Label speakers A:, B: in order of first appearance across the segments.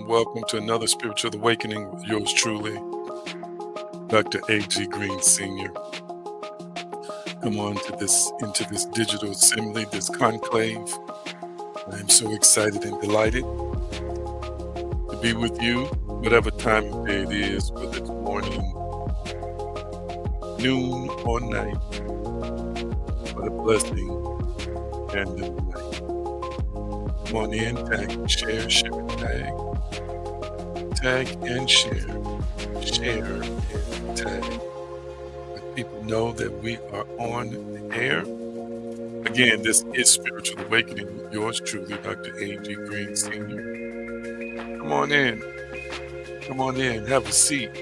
A: Welcome to another Spiritual Awakening with yours truly, Dr. A.G. Green Sr. Come on into this digital assembly, this conclave. I am so excited and delighted to be with you, whatever time of day it is, whether it's morning, noon, or night. What a blessing and a delight. Come on in, tag, share, and tag. Tag and share and tag. Let people know that we are on the air. Again, this is Spiritual Awakening with yours truly, Dr. A.G. Green Sr. Come on in, have a seat.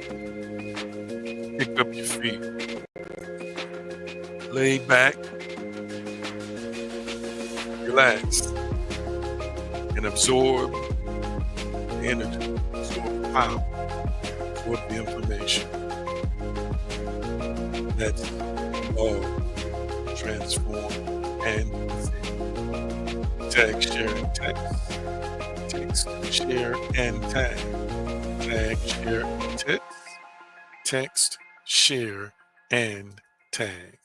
A: Pick up your feet. Lay back, relax, and absorb the energy. Power for the information that's all transform and tag, share, and text. Text, share, and tag. Tag, share, and text. Text, share, and tag.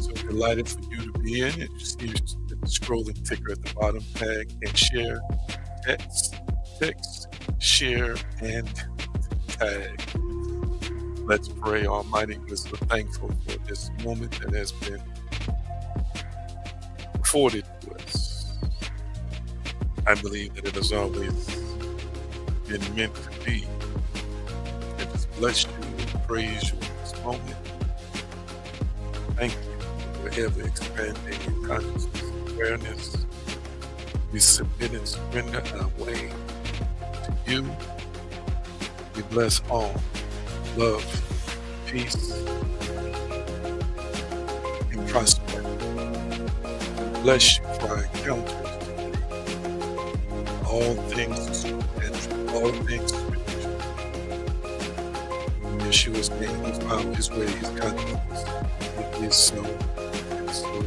A: So delighted for you to be in. And you see the scrolling ticker at the bottom. Tag and share, text, share, and tag. Let's pray. Almighty, we're so thankful for this moment that has been afforded to us. I believe that it has always been meant to be. I just bless you and praise you in this moment. Thank you for ever expanding in consciousness and awareness. We submit and surrender our way to you. We bless all. Love, peace, and prosperity. Bless you for our encounters. All things supernatural, all things spiritual. In Yeshua's name, His power, His way, His consciousness. It is so, and so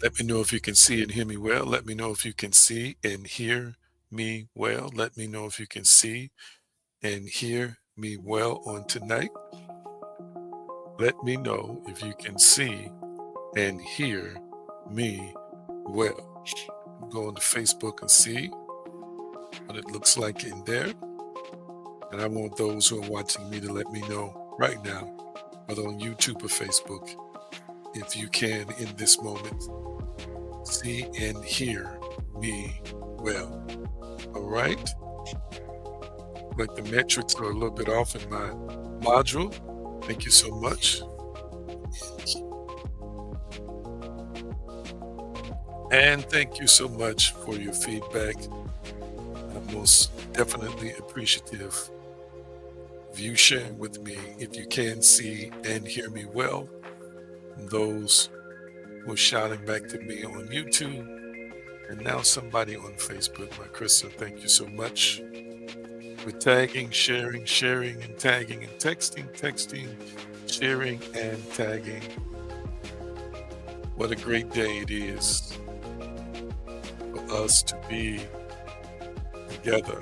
A: Let me know if you can see and hear me well. Let me know if you can see and hear me well. Let me know if you can see and hear me well on tonight? Let me know if you can see and hear me well. Go on to Facebook and see what it looks like in there. And I want those who are watching me to let me know right now, whether on YouTube or Facebook, if you can in this moment see and hear me well. All right. Like the metrics are a little bit off in my module. Thank you so much. And thank you so much for your feedback. I'm most definitely appreciative of you sharing with me if you can see and hear me well. And those who are shouting back to me on YouTube and now somebody on Facebook, my Krista, thank you so much for tagging, sharing and tagging and texting, sharing and tagging. What a great day it is for us to be together.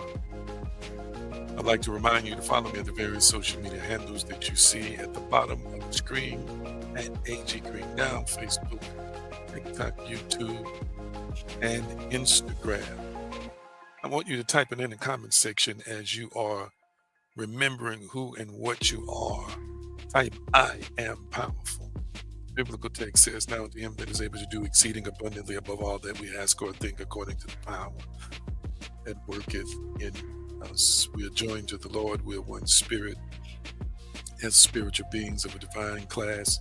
A: I'd like to remind you to follow me at the various social media handles that you see at the bottom of the screen at AG Green Now, Facebook, TikTok, YouTube, and Instagram. I want you to type it in the comment section as you are remembering who and what you are. Type, I am powerful. Biblical text says, now to him that is able to do exceeding abundantly above all that we ask or think according to the power that worketh in us. We are joined to the Lord. We are one spirit as spiritual beings of a divine class,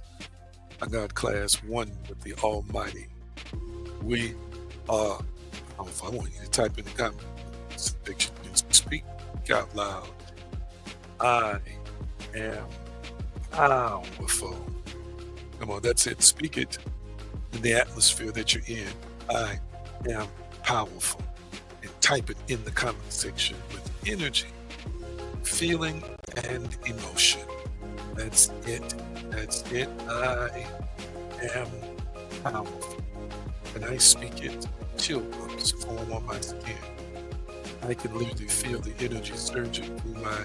A: a God class, one with the Almighty. We are powerful. I want you to type in the comment section and speak out loud. I am powerful. Come on, that's it. Speak it in the atmosphere that you're in. I am powerful. And type it in the comment section with energy, feeling, and emotion. That's it. That's it. I am powerful. And I speak it, chill bumps form on my skin. I can literally feel the energy surging through my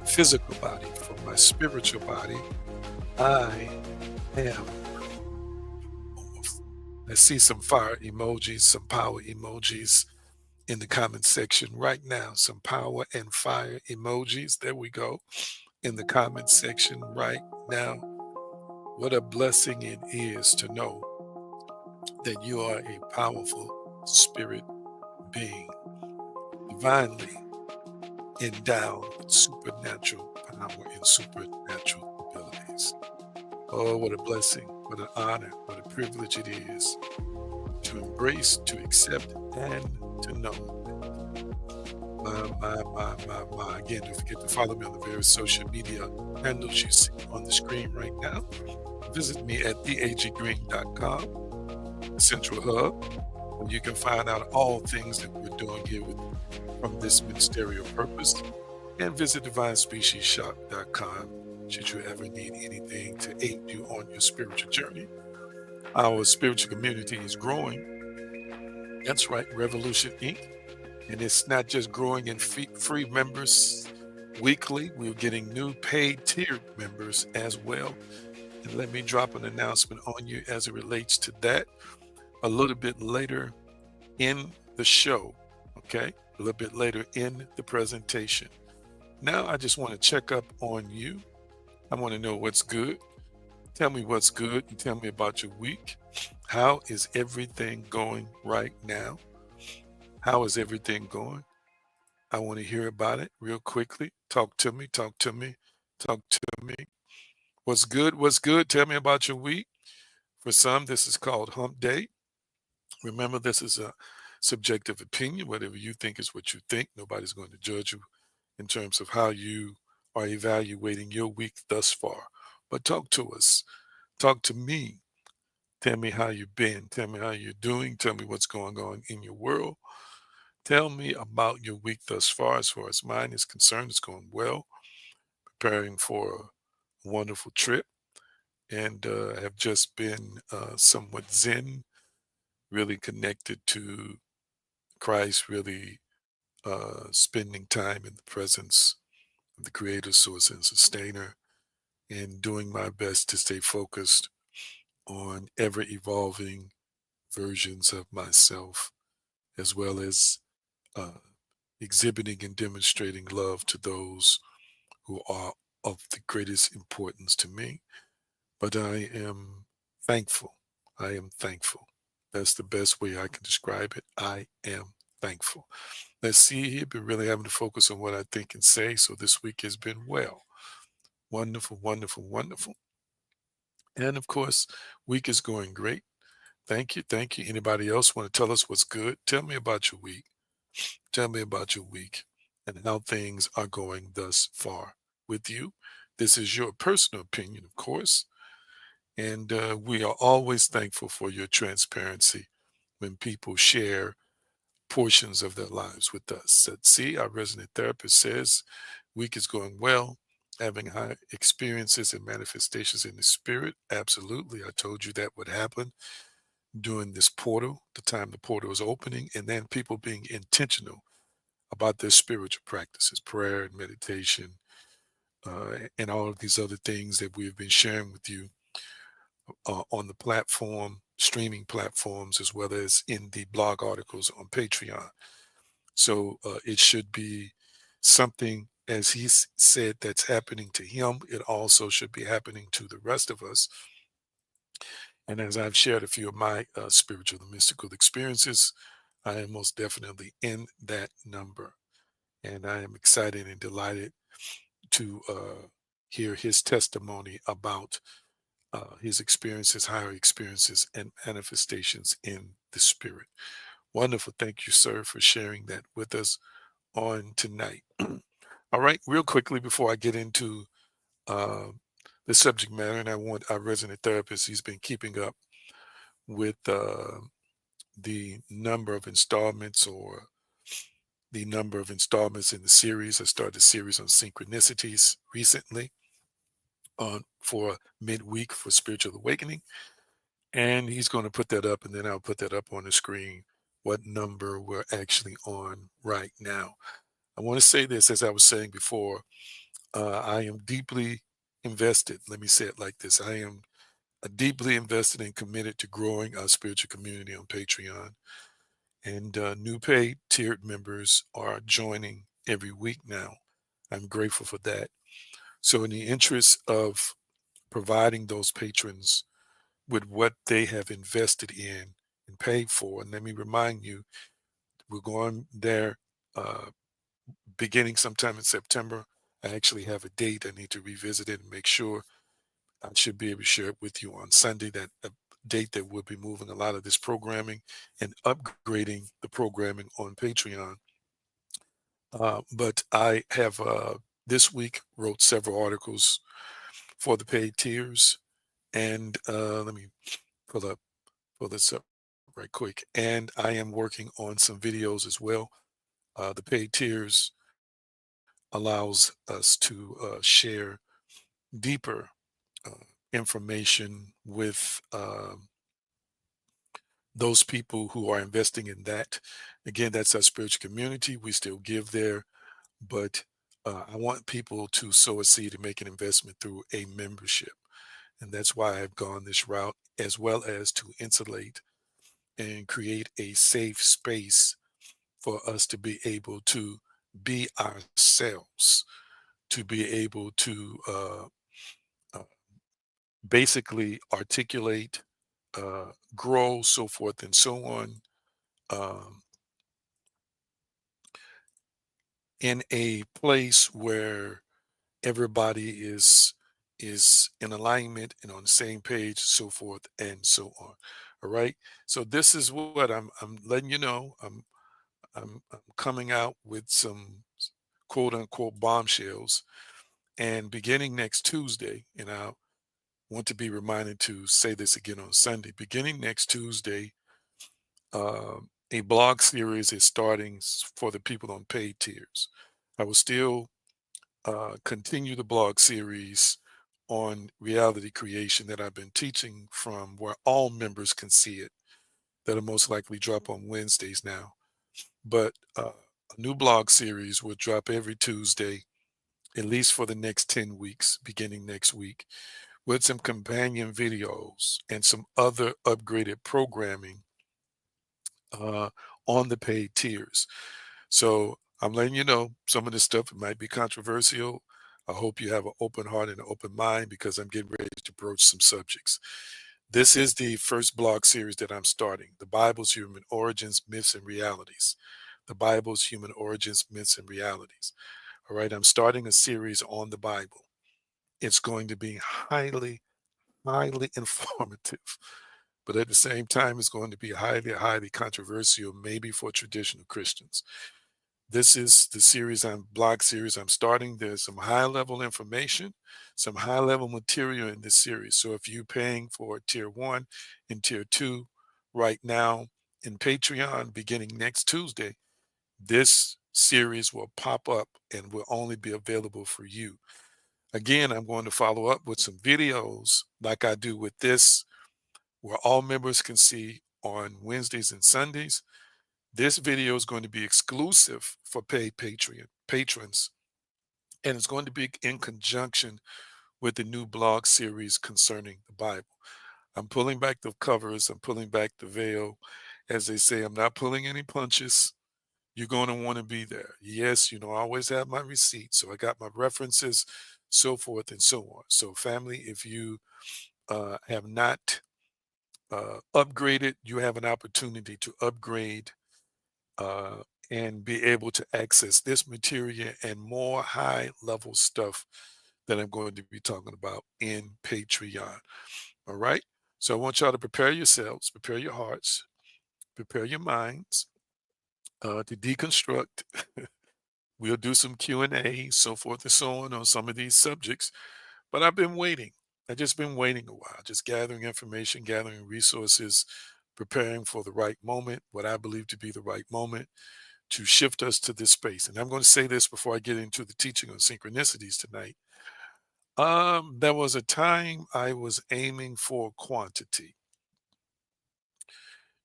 A: physical body, from my spiritual body. I am powerful. I see some fire emojis, some power emojis in the comment section right now. Some power and fire emojis. There we go. In the comment section right now. What a blessing it is to know that you are a powerful spirit being, divinely endowed with supernatural power and supernatural abilities. Oh, what a blessing, what an honor, what a privilege it is to embrace, to accept, and to know. My. Again, don't forget to follow me on the various social media handles you see on the screen right now. Visit me at theaggreen.com, Central Hub, where you can find out all things that we're doing here from this ministerial purpose. And visit divinespeciesshop.com should you ever need anything to aid you on your spiritual journey. Our spiritual community is growing. That's right, Revolution Inc. And it's not just growing in free members weekly. We're getting new paid tiered members as well. And let me drop an announcement on you as it relates to that a little bit later in the show. Okay, a little bit later in the presentation. Now I just want to check up on you. I want to know what's good. Tell me what's good and tell me about your week. How is everything going right now? How is everything going? I want to hear about it real quickly. Talk to me, talk to me, talk to me. What's good? What's good? Tell me about your week. For some, this is called hump day. Remember, this is a subjective opinion. Whatever you think is what you think. Nobody's going to judge you in terms of how you are evaluating your week thus far. But talk to us. Talk to me. Tell me how you've been. Tell me how you're doing. Tell me what's going on in your world. Tell me about your week thus far. As far as mine is concerned, it's going well. Preparing for a wonderful trip, and have just been somewhat zen, really connected to Christ, really spending time in the presence the creator, source, and sustainer, and doing my best to stay focused on ever evolving versions of myself, as well as uh, exhibiting and demonstrating love to those who are of the greatest importance to me. But I am thankful. I am thankful. That's the best way I can describe it. I am thankful. Let's see here. Been really having to focus on what I think and say. So this week has been well. Wonderful, wonderful, wonderful. And of course, week is going great. Thank you. Thank you. Anybody else want to tell us what's good? Tell me about your week. Tell me about your week and how things are going thus far with you. This is your personal opinion, of course. And we are always thankful for your transparency when people share portions of their lives with us. So, see, our resident therapist says, week is going well, having high experiences and manifestations in the spirit. Absolutely. I told you that would happen during this portal, the time the portal is opening, and then people being intentional about their spiritual practices, prayer and meditation, and all of these other things that we've been sharing with you on the platform, streaming platforms, as well as in the blog articles on Patreon. So it should be something, as he said, that's happening to him. It also should be happening to the rest of us. And as I've shared a few of my spiritual and mystical experiences, I am most definitely in that number. And I am excited and delighted to hear his testimony about his experiences, higher experiences, and manifestations in the spirit. Wonderful. Thank you, sir, for sharing that with us on tonight. All right, real quickly before I get into uh, the subject matter, and I want our resident therapist, he's been keeping up with the number of installments or the number of installments in the series. I started a series on synchronicities recently on for midweek for spiritual awakening. And he's going to put that up, and then I'll put that up on the screen, what number we're actually on right now. I want to say this, as I was saying before, I am deeply invested. Let me say it like this. I am deeply invested and committed to growing our spiritual community on Patreon. And new paid tiered members are joining every week now. I'm grateful for that. So, in the interest of providing those patrons with what they have invested in and paid for, and let me remind you, we're going there uh, beginning sometime in September. I actually have a date. I need to revisit it and make sure. I should be able to share it with you on Sunday, that date that we'll be moving a lot of this programming and upgrading the programming on Patreon. But I have this week wrote several articles for the paid tiers, and let me pull up pull this up right quick. And I am working on some videos as well. The paid tiers allows us to share deeper uh, information with those people who are investing in that. Again, that's our spiritual community. We still give there, but I want people to sow a seed and make an investment through a membership. And that's why I've gone this route, as well as to insulate and create a safe space for us to be able to be ourselves, to be able to uh, basically articulate, grow, so forth and so on, um, in a place where everybody is in alignment and on the same page, so forth and so on. All right. So this is what I'm letting you know. I'm coming out with some quote unquote bombshells, and beginning next Tuesday, and I want to be reminded to say this again on Sunday. Beginning next Tuesday, a blog series is starting for the people on paid tiers. I will still continue the blog series on reality creation that I've been teaching from, where all members can see it. That'll most likely drop on Wednesdays now. But a new blog series will drop every Tuesday at least for the next 10 weeks, beginning next week, with some companion videos and some other upgraded programming uh, on the paid tiers. So I'm letting you know some of this stuff might be controversial. I hope you have an open heart and an open mind because I'm getting ready to broach some subjects. This is the first blog series that I'm starting: The Bible's Human Origins, Myths, and Realities. The Bible's Human Origins, Myths, and Realities. All right, I'm starting a series on the Bible. It's going to be highly informative, but at the same time, it's going to be highly controversial, maybe for traditional Christians. This is the blog series I'm starting. There's some high level information, some high level material in this series. So if you're paying for tier one and tier two right now in Patreon beginning next Tuesday, this series will pop up and will only be available for you. Again, I'm going to follow up with some videos like I do with this, where all members can see on Wednesdays and Sundays. This video is going to be exclusive for paid Patreon patrons, and it's going to be in conjunction with the new blog series concerning the Bible. I'm pulling back the covers, I'm pulling back the veil. As they say, I'm not pulling any punches. You're going to want to be there. Yes, I always have my receipts, so I got my references, so forth and so on. So, family, if you have not upgraded, you have an opportunity to upgrade uh, and be able to access this material and more high level stuff that I'm going to be talking about in Patreon. All right. So I want y'all to prepare yourselves, prepare your hearts, prepare your minds to deconstruct. We'll do some Q&A, so forth and so on some of these subjects. But I've been waiting. I've just been waiting a while, just gathering information, gathering resources, preparing for the right moment, what I believe to be the right moment to shift us to this space. And I'm going to say this before I get into the teaching on synchronicities tonight. There was a time I was aiming for quantity.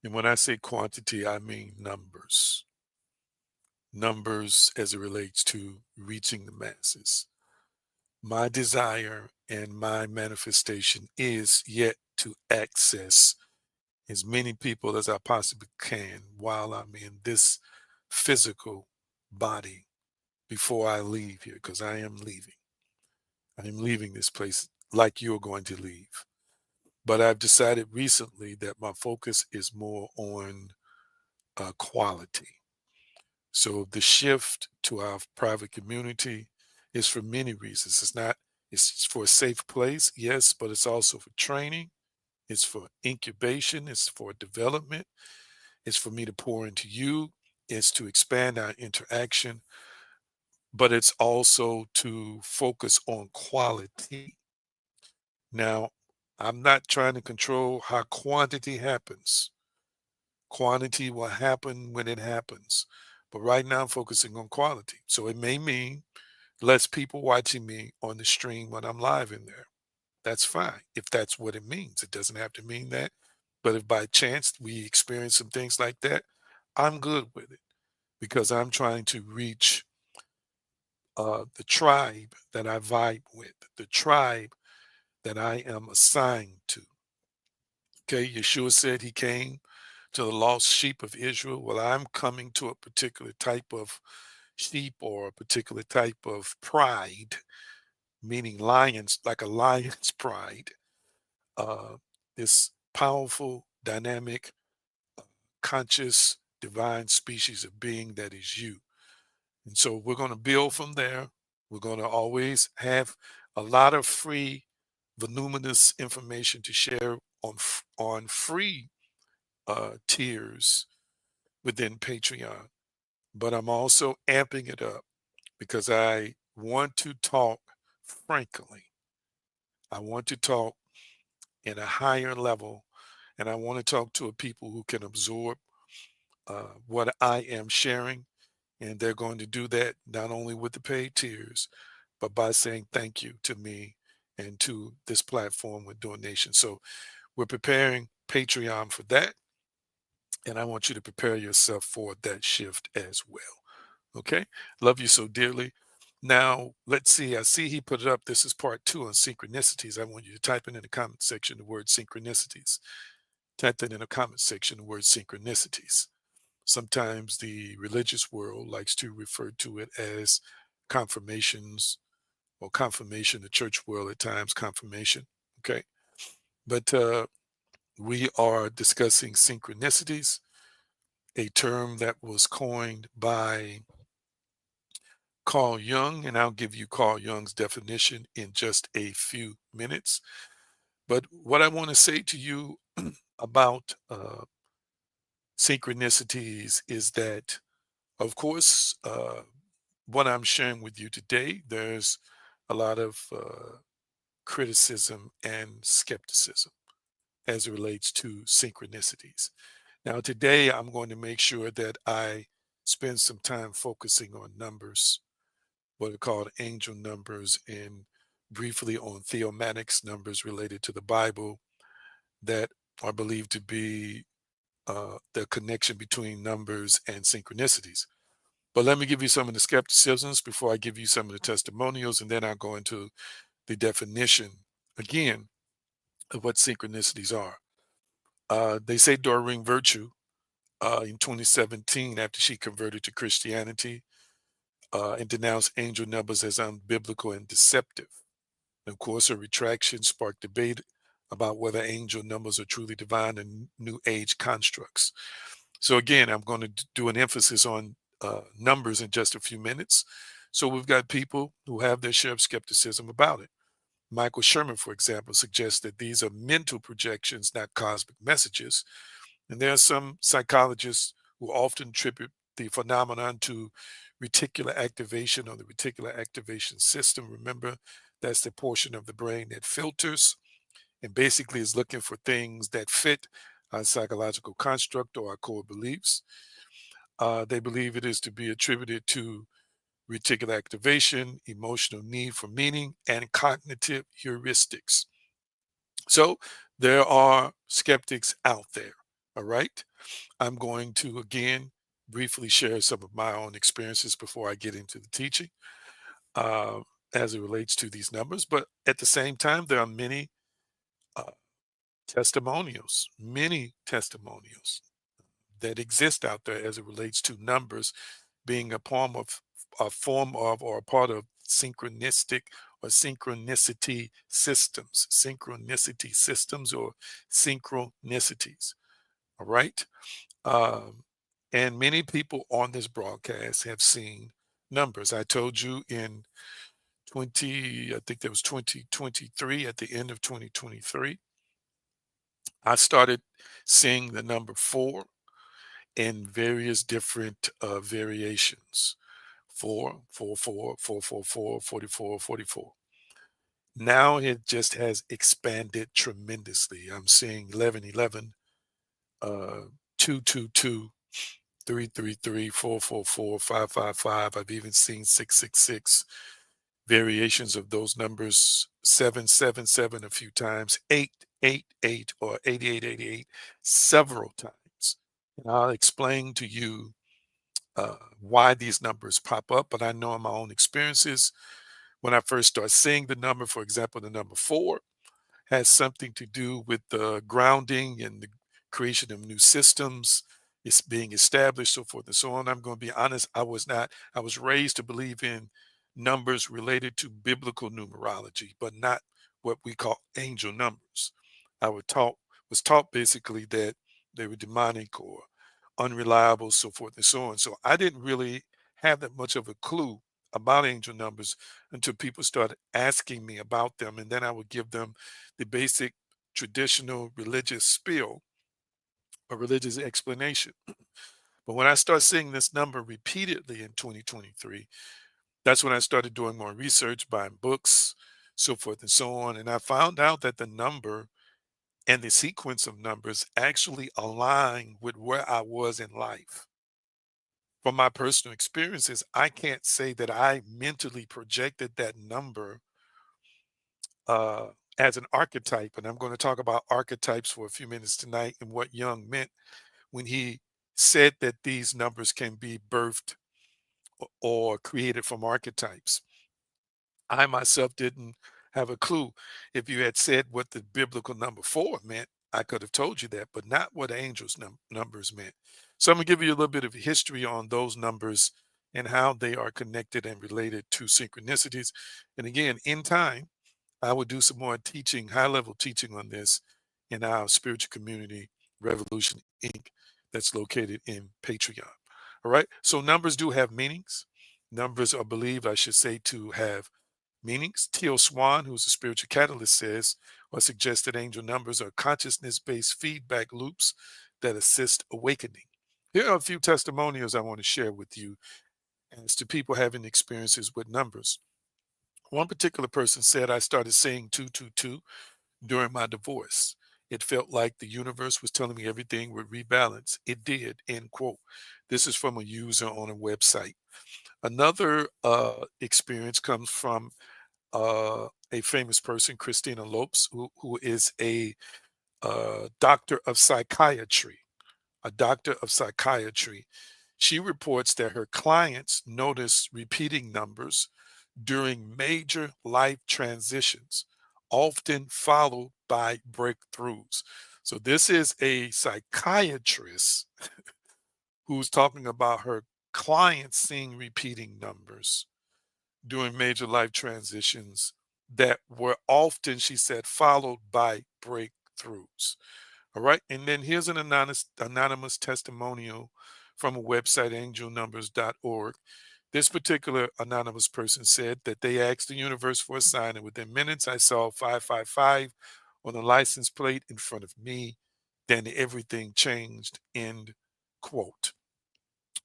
A: And when I say quantity, I mean numbers. Numbers as it relates to reaching the masses. My desire and my manifestation is yet to access as many people as I possibly can while I'm in this physical body before I leave here, because I am leaving. I am leaving this place like you're going to leave. But I've decided recently that my focus is more on quality. So the shift to our private community is for many reasons. It's for a safe place, yes, but it's also for training. It's for incubation. It's for development. It's for me to pour into you. It's to expand our interaction, but it's also to focus on quality. Now, I'm not trying to control how quantity happens. Quantity will happen when it happens. But right now, I'm focusing on quality. So it may mean less people watching me on the stream when I'm live in there. That's fine if that's what it means. It doesn't have to mean that. But if by chance we experience some things like that, I'm good with it because I'm trying to reach the tribe that I vibe with, the tribe that I am assigned to. Okay, Yeshua said he came to the lost sheep of Israel. Well, I'm coming to a particular type of sheep or a particular type of pride, meaning lions, like a lion's pride. Uh, this powerful, dynamic, conscious, divine species of being that is you. And so we're going to build from there. We're going to always have a lot of free, voluminous information to share on free tiers within Patreon. But I'm also amping it up because I want to talk frankly. I want to talk in a higher level, and I want to talk to a people who can absorb what I am sharing. And they're going to do that not only with the paid tiers, but by saying thank you to me and to this platform with donations. So we're preparing Patreon for that. And I want you to prepare yourself for that shift as well. Okay. Love you so dearly. Now, let's see. I see he put it up. This is part two on synchronicities. I want you to type in the comment section the word synchronicities. Type that in the comment section the word synchronicities. Sometimes the religious world likes to refer to it as confirmations or confirmation. The church world at times confirmation. Okay. But we are discussing synchronicities, a term that was coined by Carl Jung, and I'll give you Carl Jung's definition in just a few minutes. But what I want to say to you about synchronicities is that, of course, what I'm sharing with you today, there's a lot of criticism and skepticism as it relates to synchronicities. Now, today, I'm going to make sure that I spend some time focusing on numbers, what are called angel numbers, and briefly on theomatics, numbers related to the Bible that are believed to be the connection between numbers and synchronicities. But let me give you some of the skepticisms before I give you some of the testimonials, and then I'll go into the definition again of what synchronicities are. They say Doreen Virtue in 2017, after she converted to Christianity and denounced angel numbers as unbiblical and deceptive. And of course, her retraction sparked debate about whether angel numbers are truly divine and new age constructs. So again, I'm going to do an emphasis on numbers in just a few minutes. So we've got people who have their share of skepticism about it. Michael Sherman, for example, suggests that these are mental projections, not cosmic messages. And there are some psychologists who often attribute the phenomenon to reticular activation or the reticular activation system. Remember, that's the portion of the brain that filters and basically is looking for things that fit our psychological construct or our core beliefs. They believe it is to be attributed to reticular activation, emotional need for meaning, and cognitive heuristics. So there are skeptics out there. All right. I'm going to again briefly share some of my own experiences before I get into the teaching uh, as it relates to these numbers. But at the same time, there are uh, many testimonials that exist out there as it relates to numbers being a form of or a part of synchronistic or synchronicity systems or synchronicities. All right. Um, and many people on this broadcast have seen numbers. I told you in I think that was 2023, at the end of 2023, I started seeing the number four in various different variations. 4, 4, 4, 4, 4, 4, 44, 44. Now it just has expanded tremendously. I'm seeing 11, 11, 2, 2, 2, 3, 3, 3, 4, 4, 4, 5, 5, 5. I've even seen 6, 6, 6 variations of those numbers, 7, 7, 7 a few times, 8, 8, 8, or 88, 88 several times. And I'll explain to you why these numbers pop up, but I know in my own experiences, when I first start seeing the number, for example, the number four, has something to do with the grounding and the creation of new systems. It's being established, so forth and so on. I'm going to be honest, I was raised to believe in numbers related to biblical numerology, but not what we call angel numbers. I was taught basically that they were demonic or unreliable, so forth and so on. So I didn't really have that much of a clue about angel numbers until people started asking me about them. And then I would give them the basic traditional religious spiel or religious explanation. But when I start seeing this number repeatedly in 2023, that's when I started doing more research, buying books, so forth and so on. And I found out that the number and the sequence of numbers actually align with where I was in life. From my personal experiences, I can't say that I mentally projected that number uh, as an archetype. And I'm going to talk about archetypes for a few minutes tonight and what Jung meant when he said that these numbers can be birthed or created from archetypes. I myself didn't have a clue. If you had said what the biblical number four meant, I could have told you that, but not what angels numbers meant. So I'm going to give you a little bit of history on those numbers and how they are connected and related to synchronicities. And again, in time, I will do some more teaching, high level teaching on this in our spiritual community, Revolution Inc., that's located in Patreon. All right. So numbers do have meanings. Numbers are believed, I should say, to have meanings. Teal Swan, who's a spiritual catalyst, says or suggests that angel numbers are consciousness based feedback loops that assist awakening. Here are a few testimonials I want to share with you as to people having experiences with numbers. One particular person said, I started saying 222 during my divorce. It felt like the universe was telling me everything would rebalance. It did, end quote. This is from a user on a website. Another experience comes from a famous person, Christina Lopes, who is a doctor of psychiatry, a doctor of psychiatry. She reports that her clients notice repeating numbers during major life transitions, often followed by breakthroughs. So, this is a psychiatrist who's talking about her clients seeing repeating numbers during major life transitions that were often, she said, followed by breakthroughs. All right. And then here's an anonymous testimonial from a website, angelnumbers.org. This particular anonymous person said that they asked the universe for a sign, and within minutes, I saw 555 on the license plate in front of me. Then everything changed. End quote.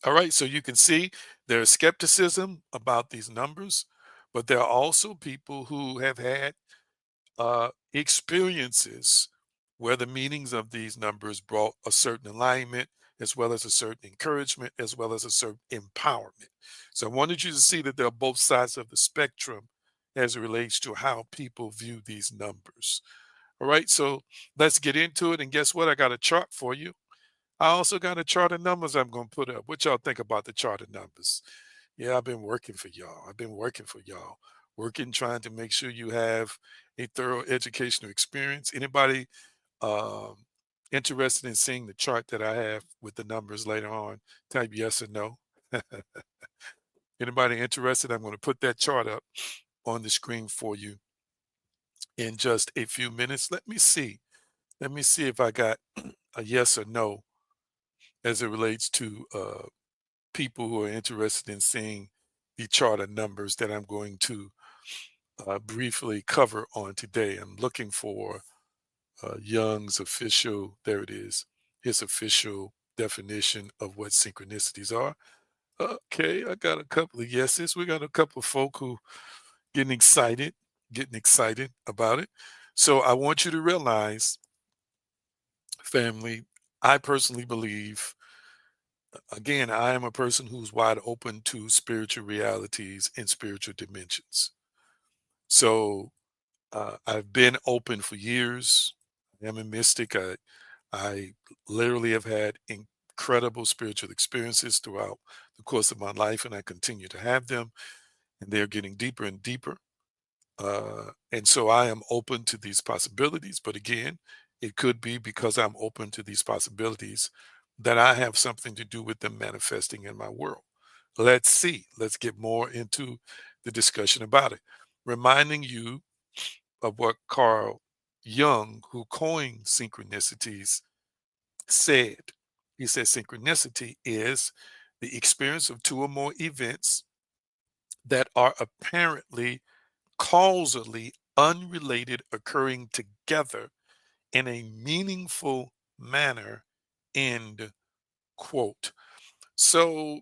A: All right, so you can see there's skepticism about these numbers, but there are also people who have had experiences where the meanings of these numbers brought a certain alignment, as well as a certain encouragement, as well as a certain empowerment. So I wanted you to see that there are both sides of the spectrum as it relates to how people view these numbers. All right, so let's get into it. And guess what? I got a chart for you. I also got a chart of numbers I'm going to put up. What y'all think about the chart of numbers? Yeah, I've been working for y'all. I've been working for y'all, working, trying to make sure you have a thorough educational experience. Anybody um, interested in seeing the chart that I have with the numbers later on? Type yes or no. Anybody interested? I'm going to put that chart up on the screen for you in just a few minutes. Let me see. Let me see if I got a yes or no as it relates to people who are interested in seeing the chart of numbers that I'm going to briefly cover on today. I'm looking for Young's official, there it is, his official definition of what synchronicities are. Okay, I got a couple of yeses. We got a couple of folk who getting excited, getting excited about it. So I want you to realize, family, I personally believe, again, I am a person who's wide open to spiritual realities and spiritual dimensions. So I've been open for years. I am a mystic. I literally have had incredible spiritual experiences throughout the course of my life, and I continue to have them, and they're getting deeper and deeper. And so I am open to these possibilities. But again, it could be because I'm open to these possibilities that I have something to do with them manifesting in my world. Let's see. Let's get more into the discussion about it. Reminding you of what Carl Jung, who coined synchronicities, said. He said synchronicity is the experience of two or more events that are apparently causally unrelated occurring together in a meaningful manner. End quote. So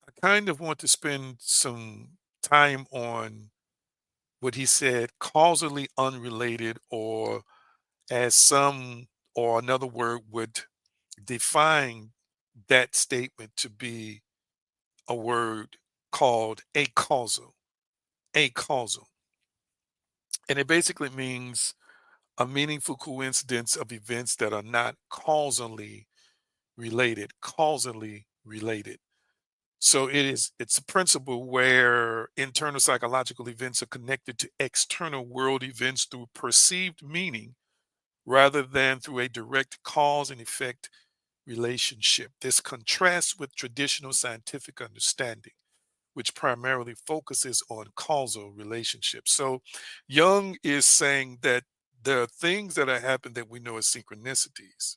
A: I kind of want to spend some time on what he said causally unrelated, or as some or another word would define that statement to be a word called acausal. Acausal. And it basically means a meaningful coincidence of events that are not causally related. Causally related. So it's a principle where internal psychological events are connected to external world events through perceived meaning rather than through a direct cause and effect relationship. This contrasts with traditional scientific understanding, which primarily focuses on causal relationships. So Jung is saying that there are things that are happening that we know as synchronicities,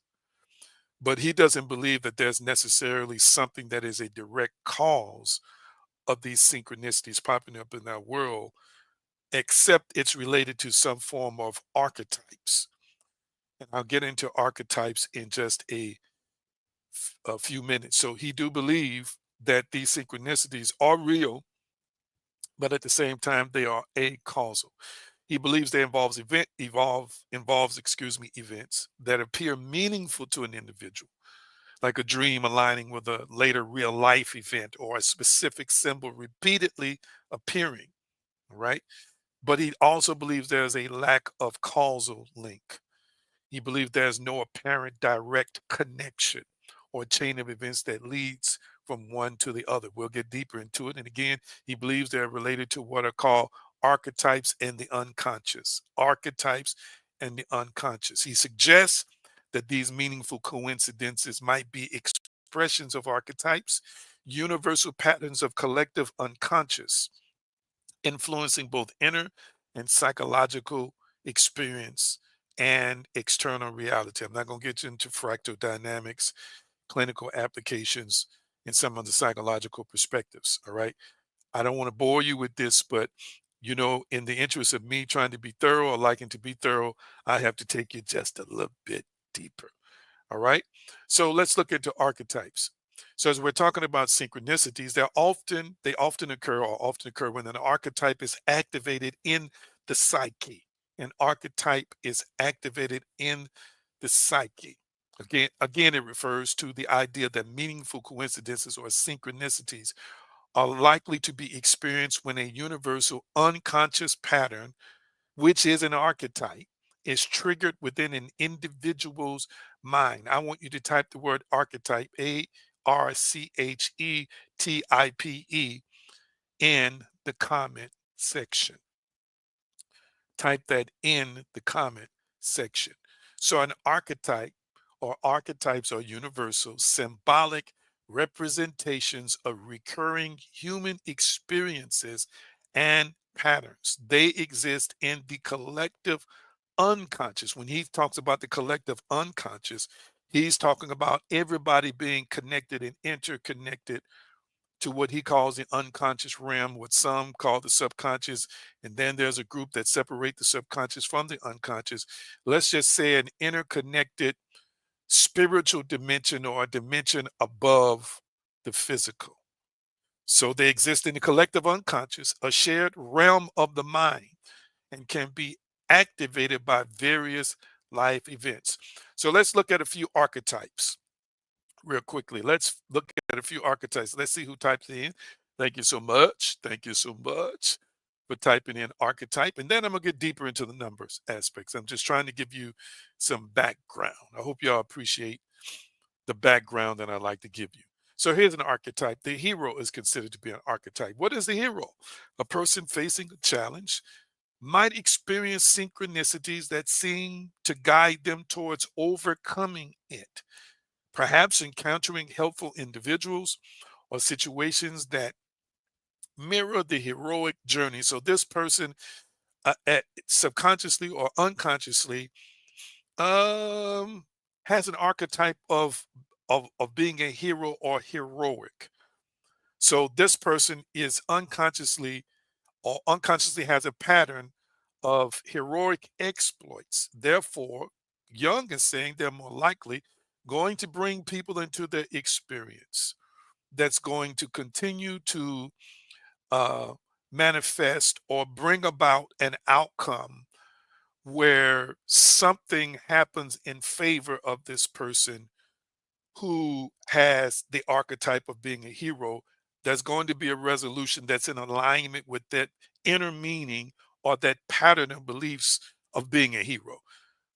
A: but he doesn't believe that there's necessarily something that is a direct cause of these synchronicities popping up in our world, except it's related to some form of archetypes. And I'll get into archetypes in just a few minutes. So he do believe that these synchronicities are real, but at the same time they are a causal. He believes they involves, events that appear meaningful to an individual, like a dream aligning with a later real life event or a specific symbol repeatedly appearing, right? But he also believes there's a lack of causal link. He believes there's no apparent direct connection or chain of events that leads from one to the other. We'll get deeper into it. And again, he believes they're related to what are called archetypes and the unconscious. Archetypes and the unconscious. He suggests that these meaningful coincidences might be expressions of archetypes, universal patterns of collective unconscious influencing both inner and psychological experience and external reality. I'm not going to get you into fractal dynamics, clinical applications, and some of the psychological perspectives. All right. I don't want to bore you with this, but in the interest of me trying to be thorough or liking to be thorough, I have to take you just a little bit deeper. All right. So let's look into archetypes. So as we're talking about synchronicities, they often occur when an archetype is activated in the psyche. An archetype is activated in the psyche. Again, it refers to the idea that meaningful coincidences or synchronicities are likely to be experienced when a universal unconscious pattern, which is an archetype, is triggered within an individual's mind. I want you to type the word archetype, ARCHETIPE, in the comment section. Type that in the comment section. So, an archetype or archetypes are universal, symbolic representations of recurring human experiences and patterns. They exist in the collective unconscious. When he talks about the collective unconscious, he's talking about everybody being connected and interconnected to what he calls the unconscious realm, what some call the subconscious. And then there's a group that separate the subconscious from the unconscious. Let's just say an interconnected spiritual dimension or a dimension above the physical. So they exist in the collective unconscious, a shared realm of the mind, and can be activated by various life events. So let's look at a few archetypes real quickly. Let's look at a few archetypes. Let's see who types in. Thank you so much. Thank you so much for typing in archetype. And then I'm going to get deeper into the numbers aspects. I'm just trying to give you some background. I hope y'all appreciate the background that I like to give you. So here's an archetype. The hero is considered to be an archetype. What is the hero? A person facing a challenge might experience synchronicities that seem to guide them towards overcoming it, perhaps encountering helpful individuals or situations that mirror the heroic journey. So this person, subconsciously or unconsciously, um, has an archetype of being a hero or heroic. So this person is unconsciously or unconsciously has a pattern of heroic exploits. Therefore, Jung is saying they're more likely going to bring people into their experience that's going to continue to uh, manifest or bring about an outcome where something happens in favor of this person who has the archetype of being a hero. There's going to be a resolution that's in alignment with that inner meaning or that pattern of beliefs of being a hero.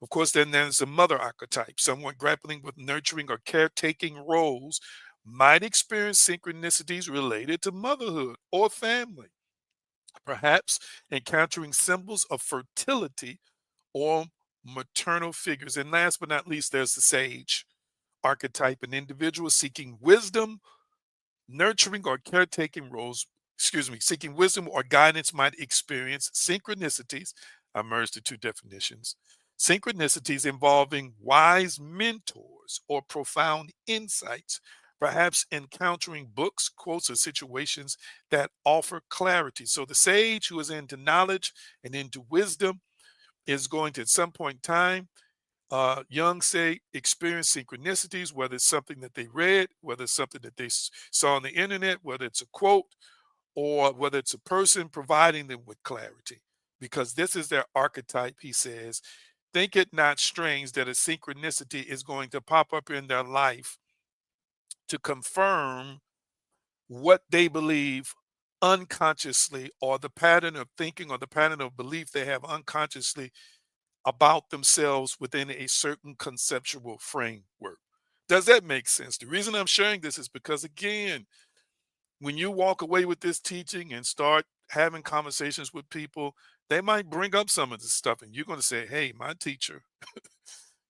A: Of course, then there's the mother archetype. Someone grappling with nurturing or caretaking roles might experience synchronicities related to motherhood or family. perhaps encountering symbols of fertility or maternal figures. And last but not least, there's the sage archetype, an individual seeking wisdom, nurturing or caretaking roles, seeking wisdom or guidance might experience synchronicities. I merged the two definitions. Synchronicities involving wise mentors or profound insights, perhaps encountering books, quotes, or situations that offer clarity. So the sage who is into knowledge and into wisdom is going to, at some point in time, young say experience synchronicities, whether it's something that they read, whether it's something that they saw on the internet, whether it's a quote, or whether it's a person providing them with clarity. Because this is their archetype, he says. Think it not strange that a synchronicity is going to pop up in their life to confirm what they believe unconsciously, or the pattern of thinking or the pattern of belief they have unconsciously about themselves within a certain conceptual framework. Does that make sense? The reason I'm sharing this is because, again, when you walk away with this teaching and start having conversations with people, they might bring up some of this stuff, and you're going to say, "Hey, my teacher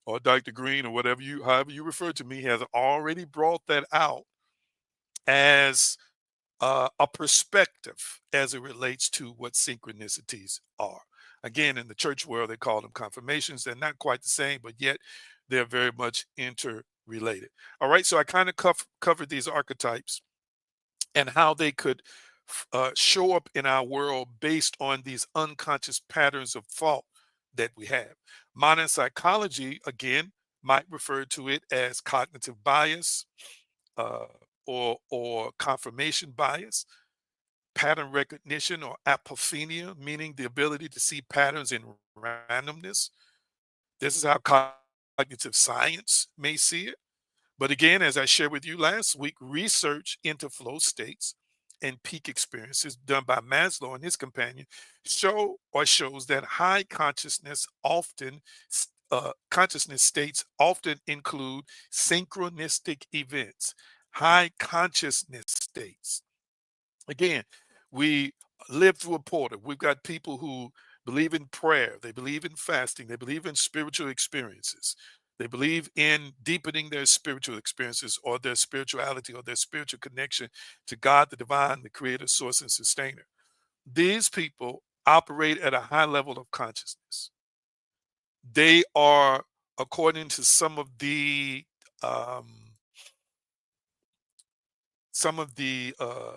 A: or Dr. Green or whatever you, however you refer to me, has already brought that out as a perspective as it relates to what synchronicities are." Again, in the church world, they call them confirmations. They're not quite the same, but yet they're very much interrelated. All right, so I kind of covered these archetypes and how they could show up in our world based on these unconscious patterns of thought that we have. Modern psychology, again, might refer to it as cognitive bias, uh, or confirmation bias, pattern recognition or apophenia, meaning the ability to see patterns in randomness. This is how cognitive science may see it. But again, as I shared with you last week, research into flow states and peak experiences done by Maslow and his companion shows that high consciousness consciousness states often include synchronistic events. High consciousness states. Again, we live through a portal. We've got people who believe in prayer, they believe in fasting, they believe in spiritual experiences, they believe in deepening their spiritual experiences or their spirituality or their spiritual connection to God, the divine, the creator, source, and sustainer. These people operate at a high level of consciousness. They are, according to um,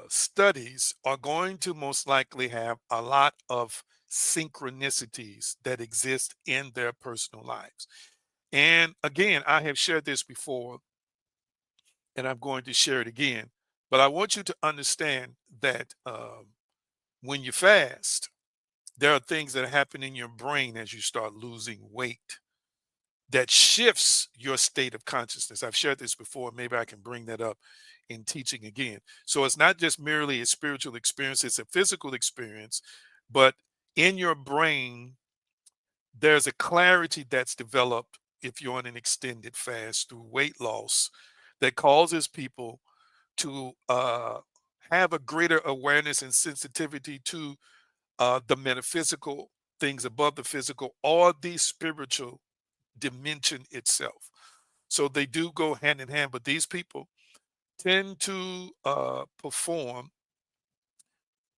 A: studies, are going to most likely have a lot of synchronicities that exist in their personal lives. And again, I have shared this before and I'm going to share it again, but I want you to understand that when you fast, there are things that happen in your brain as you start losing weight that shifts your state of consciousness. I've shared this before. Maybe I can bring that up in teaching again. So it's not just merely a spiritual experience, it's a physical experience, but in your brain, there's a clarity that's developed if you're on an extended fast through weight loss that causes people to have a greater awareness and sensitivity to the metaphysical, things above the physical, or the spiritual dimension itself. So they do go hand in hand, but these people tend to not perform,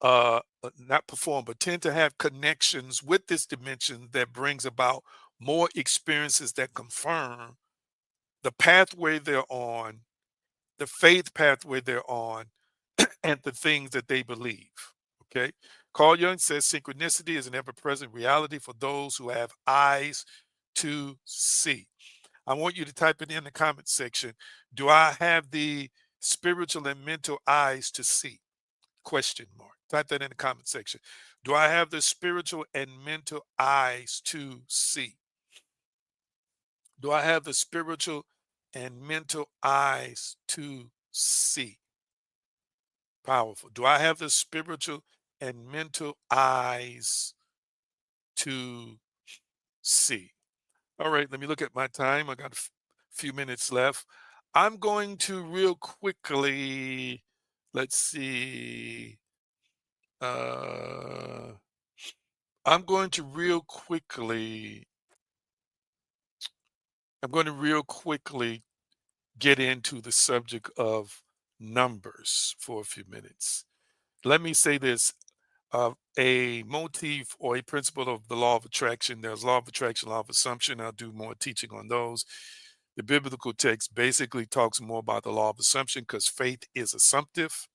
A: but tend to have connections with this dimension that brings about more experiences that confirm the pathway they're on, the faith pathway they're on, and the things that they believe. Okay. Carl Jung says synchronicity is an ever present reality for those who have eyes to see. I want you to type it in the comment section. Do I have the spiritual and mental eyes to see? Question mark. Type that in the comment section. Do I have the spiritual and mental eyes to see? Do I have the spiritual and mental eyes to see? Powerful. Do I have the spiritual and mental eyes to see? All right, let me look at my time. I got a few minutes left. I'm going to real quickly, let's see. I'm going to real quickly I'm going to real quickly get into the subject of numbers for a few minutes. Let me say this, a motif or a principle of the law of attraction. There's law of attraction, law of assumption. I'll do more teaching on those. The biblical text basically talks more about the law of assumption because faith is assumptive.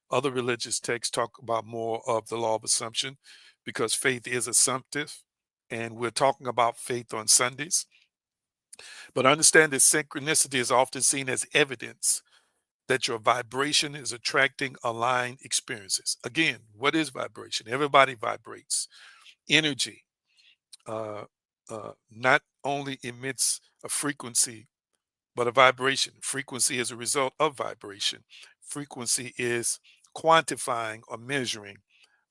A: Other religious texts talk about more of the law of assumption because faith is assumptive. And we're talking about faith on Sundays. But understand that synchronicity is often seen as evidence that your vibration is attracting aligned experiences. Again, what is vibration? Everybody vibrates. Energy not only emits a frequency, but a vibration. Frequency is a result of vibration. Frequency is quantifying or measuring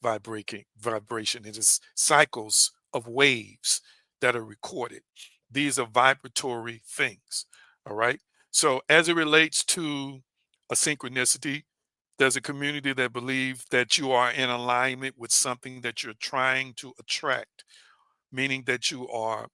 A: vibration. It is cycles of waves that are recorded. These are vibratory things. All right. So as it relates to a synchronicity, there's a community that believes that you are in alignment with something that you're trying to attract, meaning that you are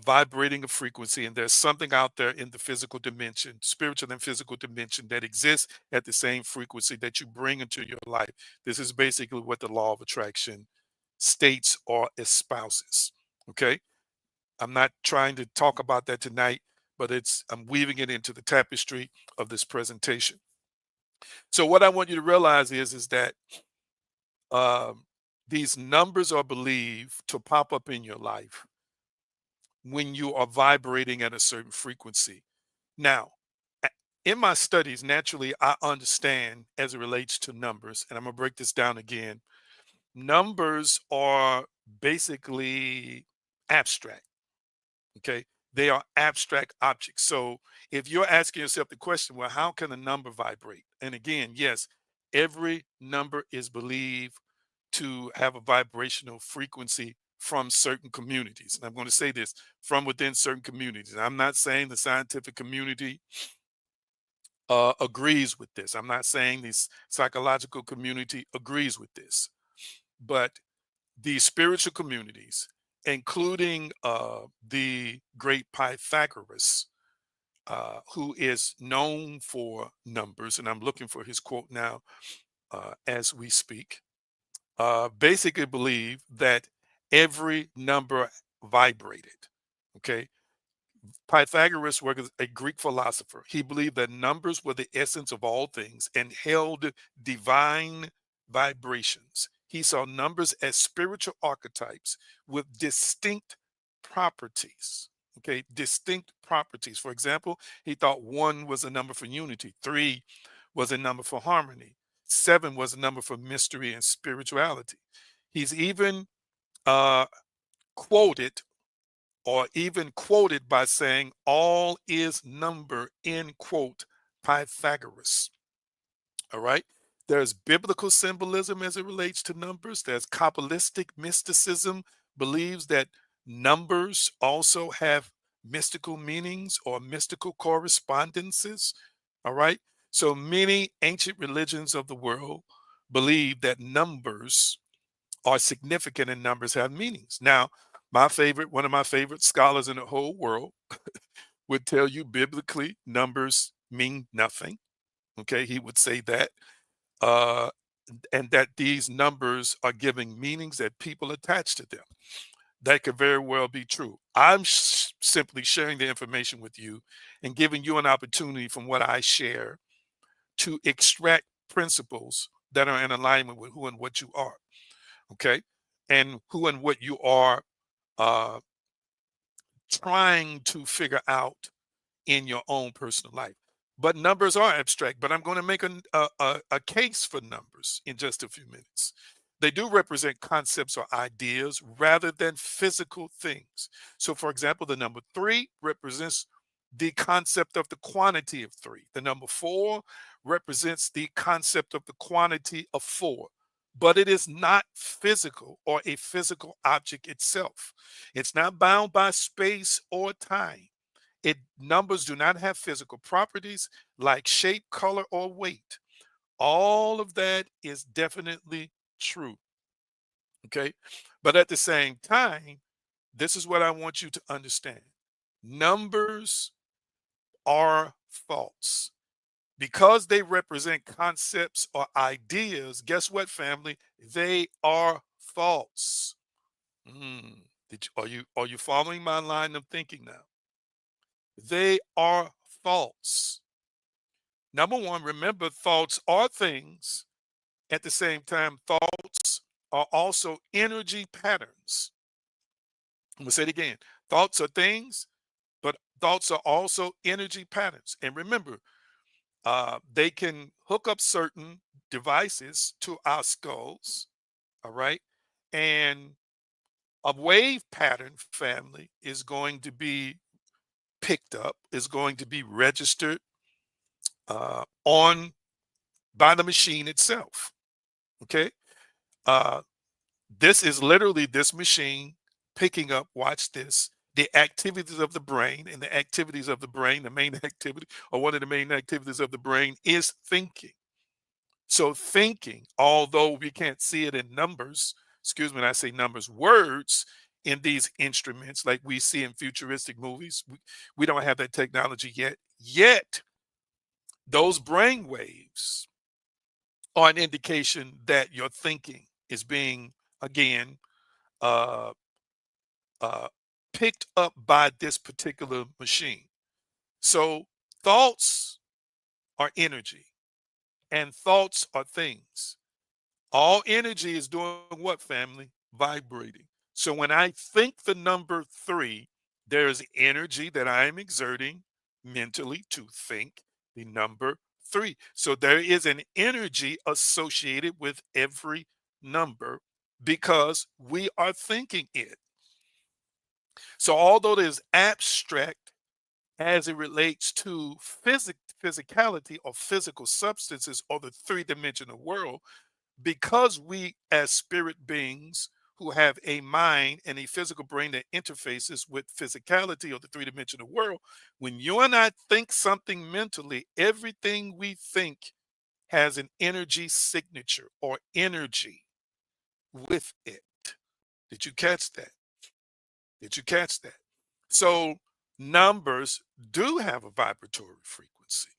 A: vibrating a frequency, and there's something out there in the physical dimension, spiritual and physical dimension, that exists at the same frequency that you bring into your life. This is basically what the law of attraction states or espouses. Okay. I'm not trying to talk about that tonight, but I'm weaving it into the tapestry of this presentation. So what I want you to realize is that um, these numbers are believed to pop up in your life when you are vibrating at a certain frequency. Now, a- in my studies, naturally, I understand as it relates to numbers, and I'm going to break this down again. Numbers are basically abstract. Okay. They are abstract objects. So if you're asking yourself the question, well, how can a number vibrate? And again, yes, every number is believed to have a vibrational frequency from certain communities. And I'm going to say this, from within certain communities. I'm not saying the scientific community agrees with this. I'm not saying the psychological community agrees with this, but the spiritual communities, including the great Pythagoras, who is known for numbers, and I'm looking for his quote now as we speak, basically believe that every number vibrated. Okay. Pythagoras was a Greek philosopher. He believed that numbers were the essence of all things and held divine vibrations. He saw numbers as spiritual archetypes with distinct properties. Okay, distinct properties. For example, he thought one was a number for unity, three was a number for harmony, seven was a number for mystery and spirituality. He's even uh, quoted or even quoted by saying, all is number, end quote, Pythagoras. All right. There's biblical symbolism as it relates to numbers. There's Kabbalistic mysticism, believes that numbers also have mystical meanings or mystical correspondences. All right. So many ancient religions of the world believe that numbers are significant and numbers have meanings. Now, one of my favorite scholars in the whole world would tell you biblically numbers mean nothing. Okay, he would say that, uh, and that these numbers are giving meanings that people attach to them. That could very well be true. I'm simply sharing the information with you and giving you an opportunity from what I share to extract principles that are in alignment with who and what you are. Okay, and who and what you are uh, trying to figure out in your own personal life. But numbers are abstract, but I'm going to make a case for numbers in just a few minutes. They do represent concepts or ideas rather than physical things. So, for example, the number three represents the concept of the quantity of three. The number four represents the concept of the quantity of four, but it is not physical or a physical object itself. It's not bound by space or time. Numbers do not have physical properties like shape, color, or weight. All of that is definitely true. Okay. But at the same time, this is what I want you to understand: numbers are false. Because they represent concepts or ideas, guess what, family? They are false. Are you following my line of thinking now? They are false. Number one, remember, thoughts are things. At the same time, thoughts are also energy patterns. I'm gonna say it again. Thoughts are things, but thoughts are also energy patterns. And remember, they can hook up certain devices to our skulls. All right. And a wave pattern, family, is going to be picked up, is going to be registered on by the machine itself. Okay. Uh, this is literally this machine picking up, watch this, the activities of the brain. And the activities of the brain, the main activity, or one of the main activities of the brain, is thinking. So thinking, although we can't see it in numbers, excuse me, when I say numbers, words in these instruments like we see in futuristic movies, we don't have that technology yet. Yet those brain waves are an indication that your thinking is being, again, uh, uh, picked up by this particular machine. So thoughts are energy, and thoughts are things. All energy is doing what, family? Vibrating. So when I think the number three, there's energy that I am exerting mentally to think the number three. So there is an energy associated with every number because we are thinking it. So although it is abstract as it relates to physicality or physical substances or the three-dimensional world, because we as spirit beings who have a mind and a physical brain that interfaces with physicality of the three-dimensional world, when you and I think something mentally, everything we think has an energy signature or energy with it. Did you catch that? Did you catch that? So numbers do have a vibratory frequency.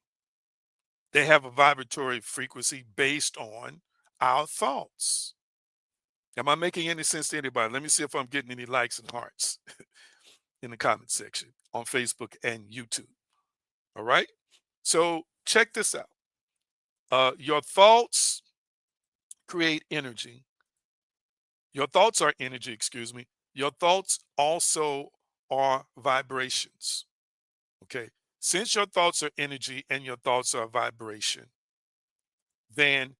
A: They have a vibratory frequency based on our thoughts. Am I making any sense to anybody? Let me see if I'm getting any likes and hearts in the comment section on Facebook and YouTube. All right. So check this out. Your thoughts create energy. Your thoughts are energy, excuse me. Your thoughts also are vibrations. Okay. Since your thoughts are energy and your thoughts are vibration, then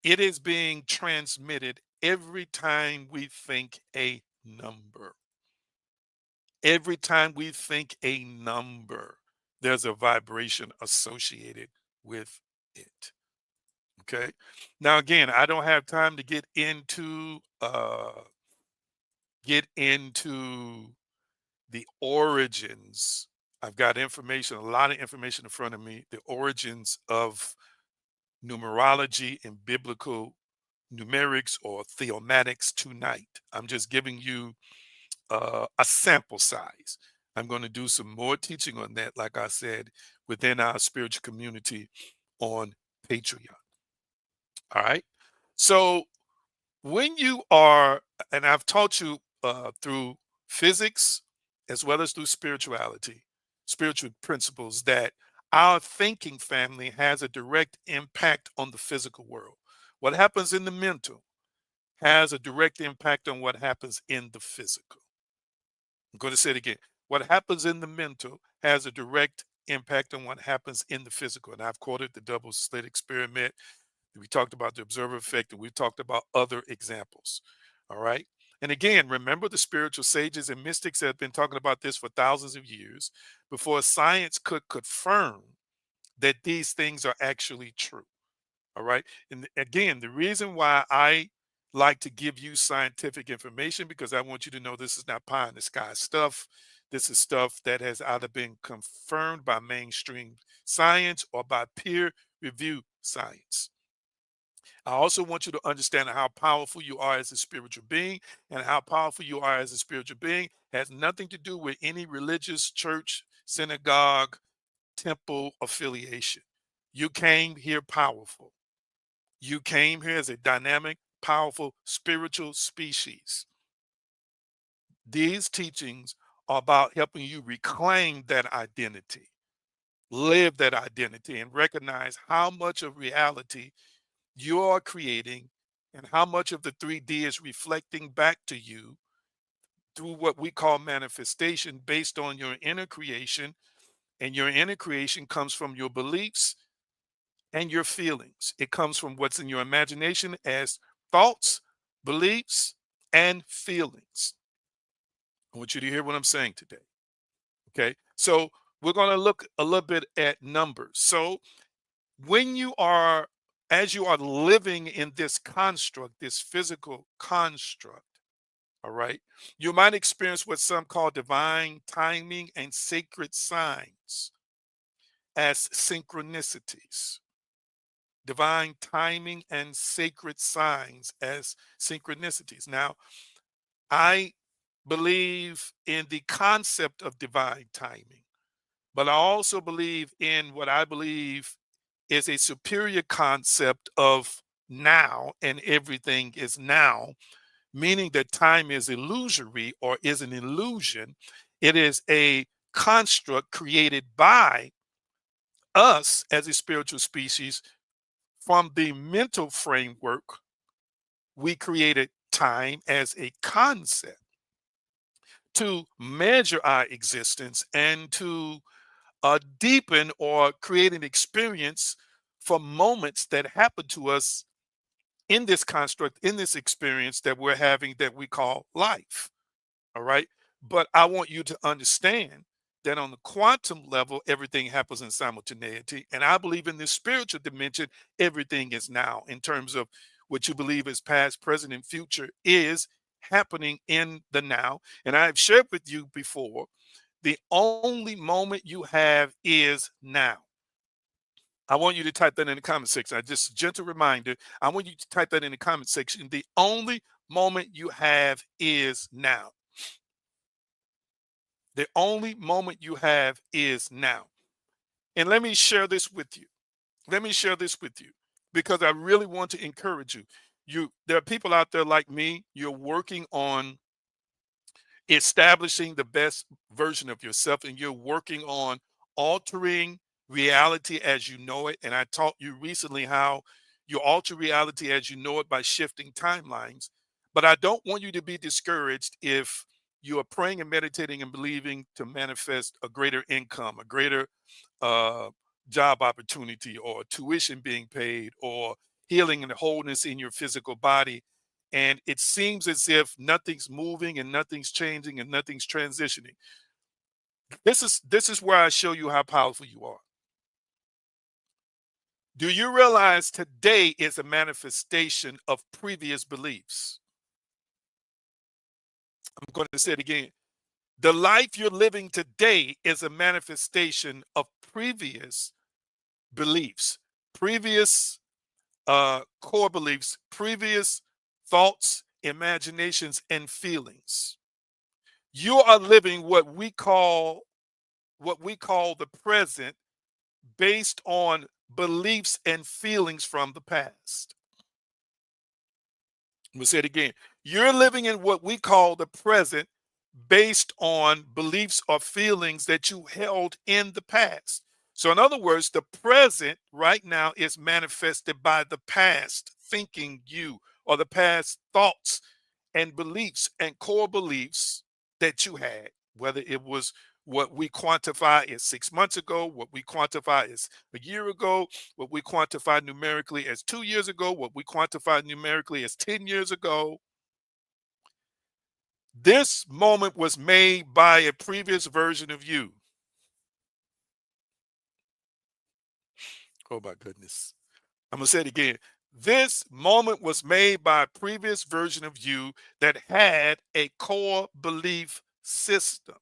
A: it is being transmitted every time we think a number. Every time we think a number, there's a vibration associated with it. Okay. Now again, I don't have time to get into the origins. I've got information, a lot of information in front of me, the origins of numerology and biblical numerics or theomatics tonight. I'm just giving you a sample size. I'm going to do some more teaching on that, like I said, within our spiritual community on Patreon. All right. So when you are, and I've taught you through physics as well as through spirituality, spiritual principles, that our thinking, family, has a direct impact on the physical world. What happens in the mental has a direct impact on what happens in the physical. I'm going to say it again. What happens in the mental has a direct impact on what happens in the physical. And I've quoted the double slit experiment. We talked about the observer effect, and we've talked about other examples. All right. And again, remember, the spiritual sages and mystics have been talking about this for thousands of years before science could confirm that these things are actually true. All right. And again, the reason why I like to give you scientific information, because I want you to know this is not pie in the sky stuff. This is stuff that has either been confirmed by mainstream science or by peer review science. I also want you to understand how powerful you are as a spiritual being, and how powerful you are as a spiritual being has nothing to do with any religious church, synagogue, temple affiliation. You came here powerful. You came here as a dynamic, powerful spiritual species. These teachings are about helping you reclaim that identity, live that identity, and recognize how much of reality you are creating and how much of the 3D is reflecting back to you through what we call manifestation based on your inner creation. And your inner creation comes from your beliefs and your feelings. It comes from what's in your imagination as thoughts, beliefs, and feelings. I want you to hear what I'm saying today. Okay. So we're going to look a little bit at numbers. So when you are, as you are living in this construct, this physical construct, all right, you might experience what some call divine timing and sacred signs as synchronicities. Divine timing and sacred signs as synchronicities. Now, I believe in the concept of divine timing, but I also believe in what I believe is a superior concept of now, and everything is now, meaning that time is illusory or is an illusion. It is a construct created by us as a spiritual species from the mental framework. We created time as a concept to measure our existence and to deepen or create an experience for moments that happen to us in this construct, in this experience that we're having that we call life. All right. But I want you to understand that on the quantum level, everything happens in simultaneity. And I believe in this spiritual dimension, everything is now in terms of what you believe is past, present, and future is happening in the now. And I've shared with you before the only moment you have is now. I want you to type that in the comment section. Just a gentle reminder. I want you to type that in the comment section. The only moment you have is now. The only moment you have is now. And let me share this with you. Let me share this with you because I really want to encourage you. There are people out there like me. You're working on establishing the best version of yourself, and you're working on altering reality as you know it. And I taught you recently how you alter reality as you know it by shifting timelines. But I don't want you to be discouraged if you are praying and meditating and believing to manifest a greater income, a greater uh, job opportunity, or tuition being paid, or healing and wholeness in your physical body, and it seems as if nothing's moving and nothing's changing and nothing's transitioning. This is where I show you how powerful you are. Do you realize today is a manifestation of previous beliefs? I'm going to say it again. The life you're living today is a manifestation of previous beliefs, previous core beliefs, previous thoughts, imaginations, and feelings. You are living what we call the present based on beliefs and feelings from the past. I'm gonna say it again. You're living in what we call the present based on beliefs or feelings that you held in the past. So, in other words, the present right now is manifested by the past thinking you, or the past thoughts and beliefs and core beliefs that you had, whether it was what we quantify as 6 months ago, what we quantify as a year ago, what we quantify numerically as 2 years ago, what we quantify numerically as 10 years ago. This moment was made by a previous version of you. Oh my goodness. I'm going to say it again. This moment was made by a previous version of you that had a core belief system.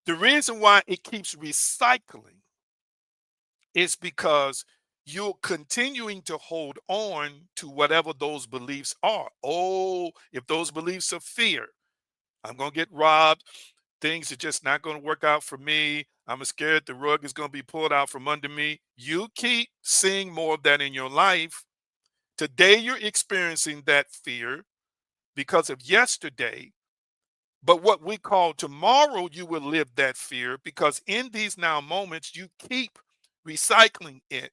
A: The reason why it keeps recycling is because you're continuing to hold on to whatever those beliefs are. Oh, if those beliefs are fear, I'm going to get robbed. Things are just not going to work out for me. I'm scared the rug is going to be pulled out from under me. You keep seeing more of that in your life. Today, you're experiencing that fear because of yesterday. But what we call tomorrow, you will live that fear because in these now moments, you keep recycling it.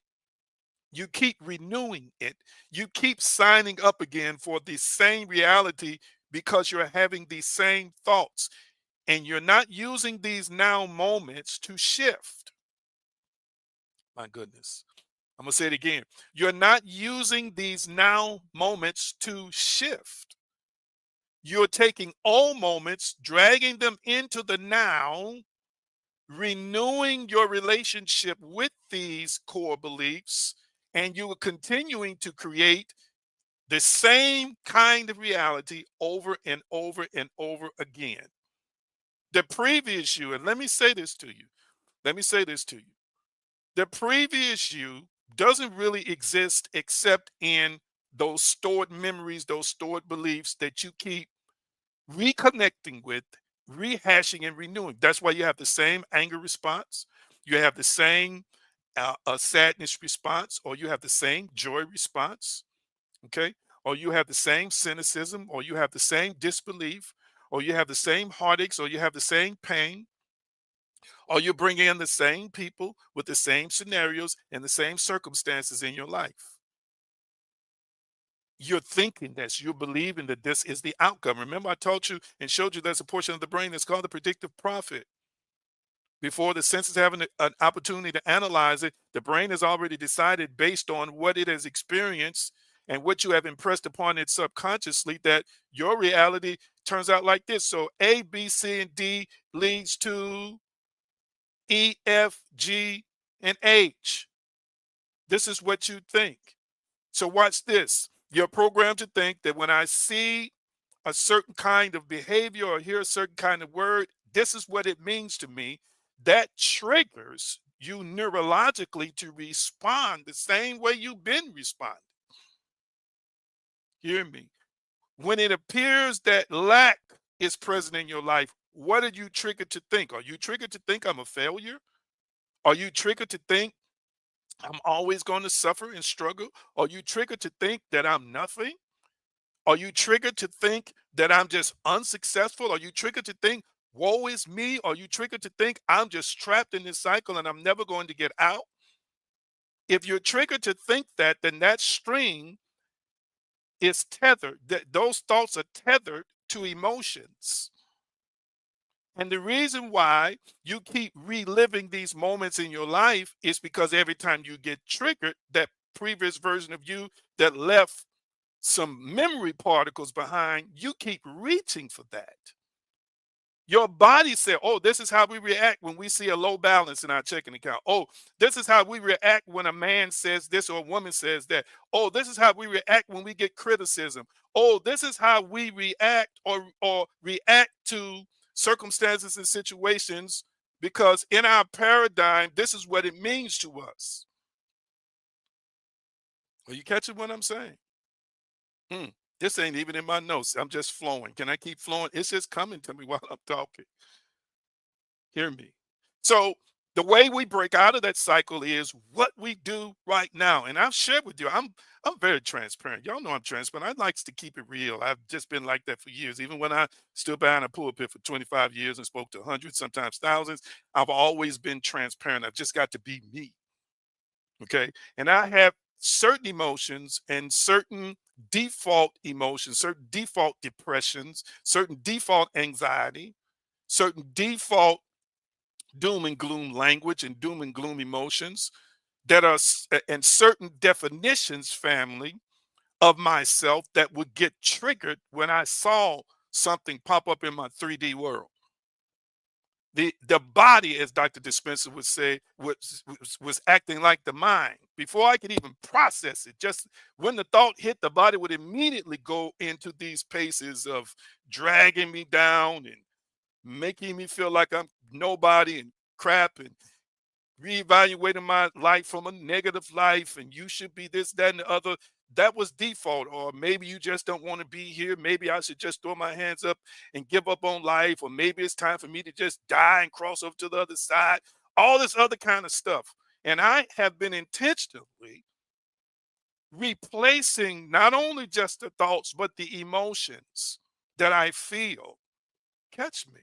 A: You keep renewing it. You keep signing up again for the same reality because you're having these same thoughts and you're not using these now moments to shift. My goodness. I'm going to say it again. You're not using these now moments to shift. You're taking old moments, dragging them into the now, renewing your relationship with these core beliefs, and you are continuing to create the same kind of reality over and over and over again. The previous you, and let me say this to you. Let me say this to you. The previous you doesn't really exist except in those stored memories, those stored beliefs that you keep reconnecting with, rehashing and renewing. That's why you have the same anger response, you have the same sadness response, or you have the same joy response, okay? Or you have the same cynicism, or you have the same disbelief, or you have the same heartaches, or you have the same pain, or you bring in the same people with the same scenarios and the same circumstances in your life. You're thinking this, you're believing that this is the outcome. Remember, I taught you and showed you there's a portion of the brain that's called the predictive profit. Before the senses have an opportunity to analyze it, the brain has already decided based on what it has experienced and what you have impressed upon it subconsciously that your reality turns out like this. So A, B, C, and D leads to E, F, G, and H. This is what you think. So watch this. You're programmed to think that when I see a certain kind of behavior or hear a certain kind of word, this is what it means to me. That triggers you neurologically to respond the same way you've been responding. Hear me. When it appears that lack is present in your life, what are you triggered to think? Are you triggered to think I'm a failure? Are you triggered to think I'm always going to suffer and struggle? Are you triggered to think that I'm nothing? Are you triggered to think that I'm just unsuccessful? Are you triggered to think, woe is me? Are you triggered to think I'm just trapped in this cycle and I'm never going to get out? If you're triggered to think that, then that string is tethered, that those thoughts are tethered to emotions. And the reason why you keep reliving these moments in your life is because every time you get triggered, that previous version of you that left some memory particles behind, you keep reaching for that. Your body said, oh, this is how we react when we see a low balance in our checking account. Oh, this is how we react when a man says this or a woman says that. Oh, this is how we react when we get criticism. Oh, this is how we react or react to circumstances and situations because in our paradigm, this is what it means to us. Are you catching what I'm saying? Hmm. This ain't even in my notes. I'm just flowing. Can I keep flowing? It's just coming to me while I'm talking. Hear me. So the way we break out of that cycle is what we do right now. And I've shared with you, I'm very transparent. Y'all know I'm transparent. I like to keep it real. I've just been like that for years. Even when I stood behind a pulpit for 25 years and spoke to hundreds, sometimes thousands, I've always been transparent. I've just got to be me. Okay. And I have certain emotions and certain default emotions, certain default depressions, certain default anxiety, certain default doom and gloom language and doom and gloom emotions that are and certain definitions, family, of myself that would get triggered when I saw something pop up in my 3D world. The body, as Dr. Dispenser would say, was acting like the mind. Before I could even process it, just when the thought hit, the body would immediately go into these paces of dragging me down and making me feel like I'm nobody and crap and
B: reevaluating my life from a negative life, and you should be this, that, and the other. That was default. Or maybe you just don't want to be here. Maybe I should just throw my hands up and give up on life. Or maybe it's time for me to just die and cross over to the other side. All this other kind of stuff. And I have been intentionally replacing not only just the thoughts, but the emotions that I feel. Catch me.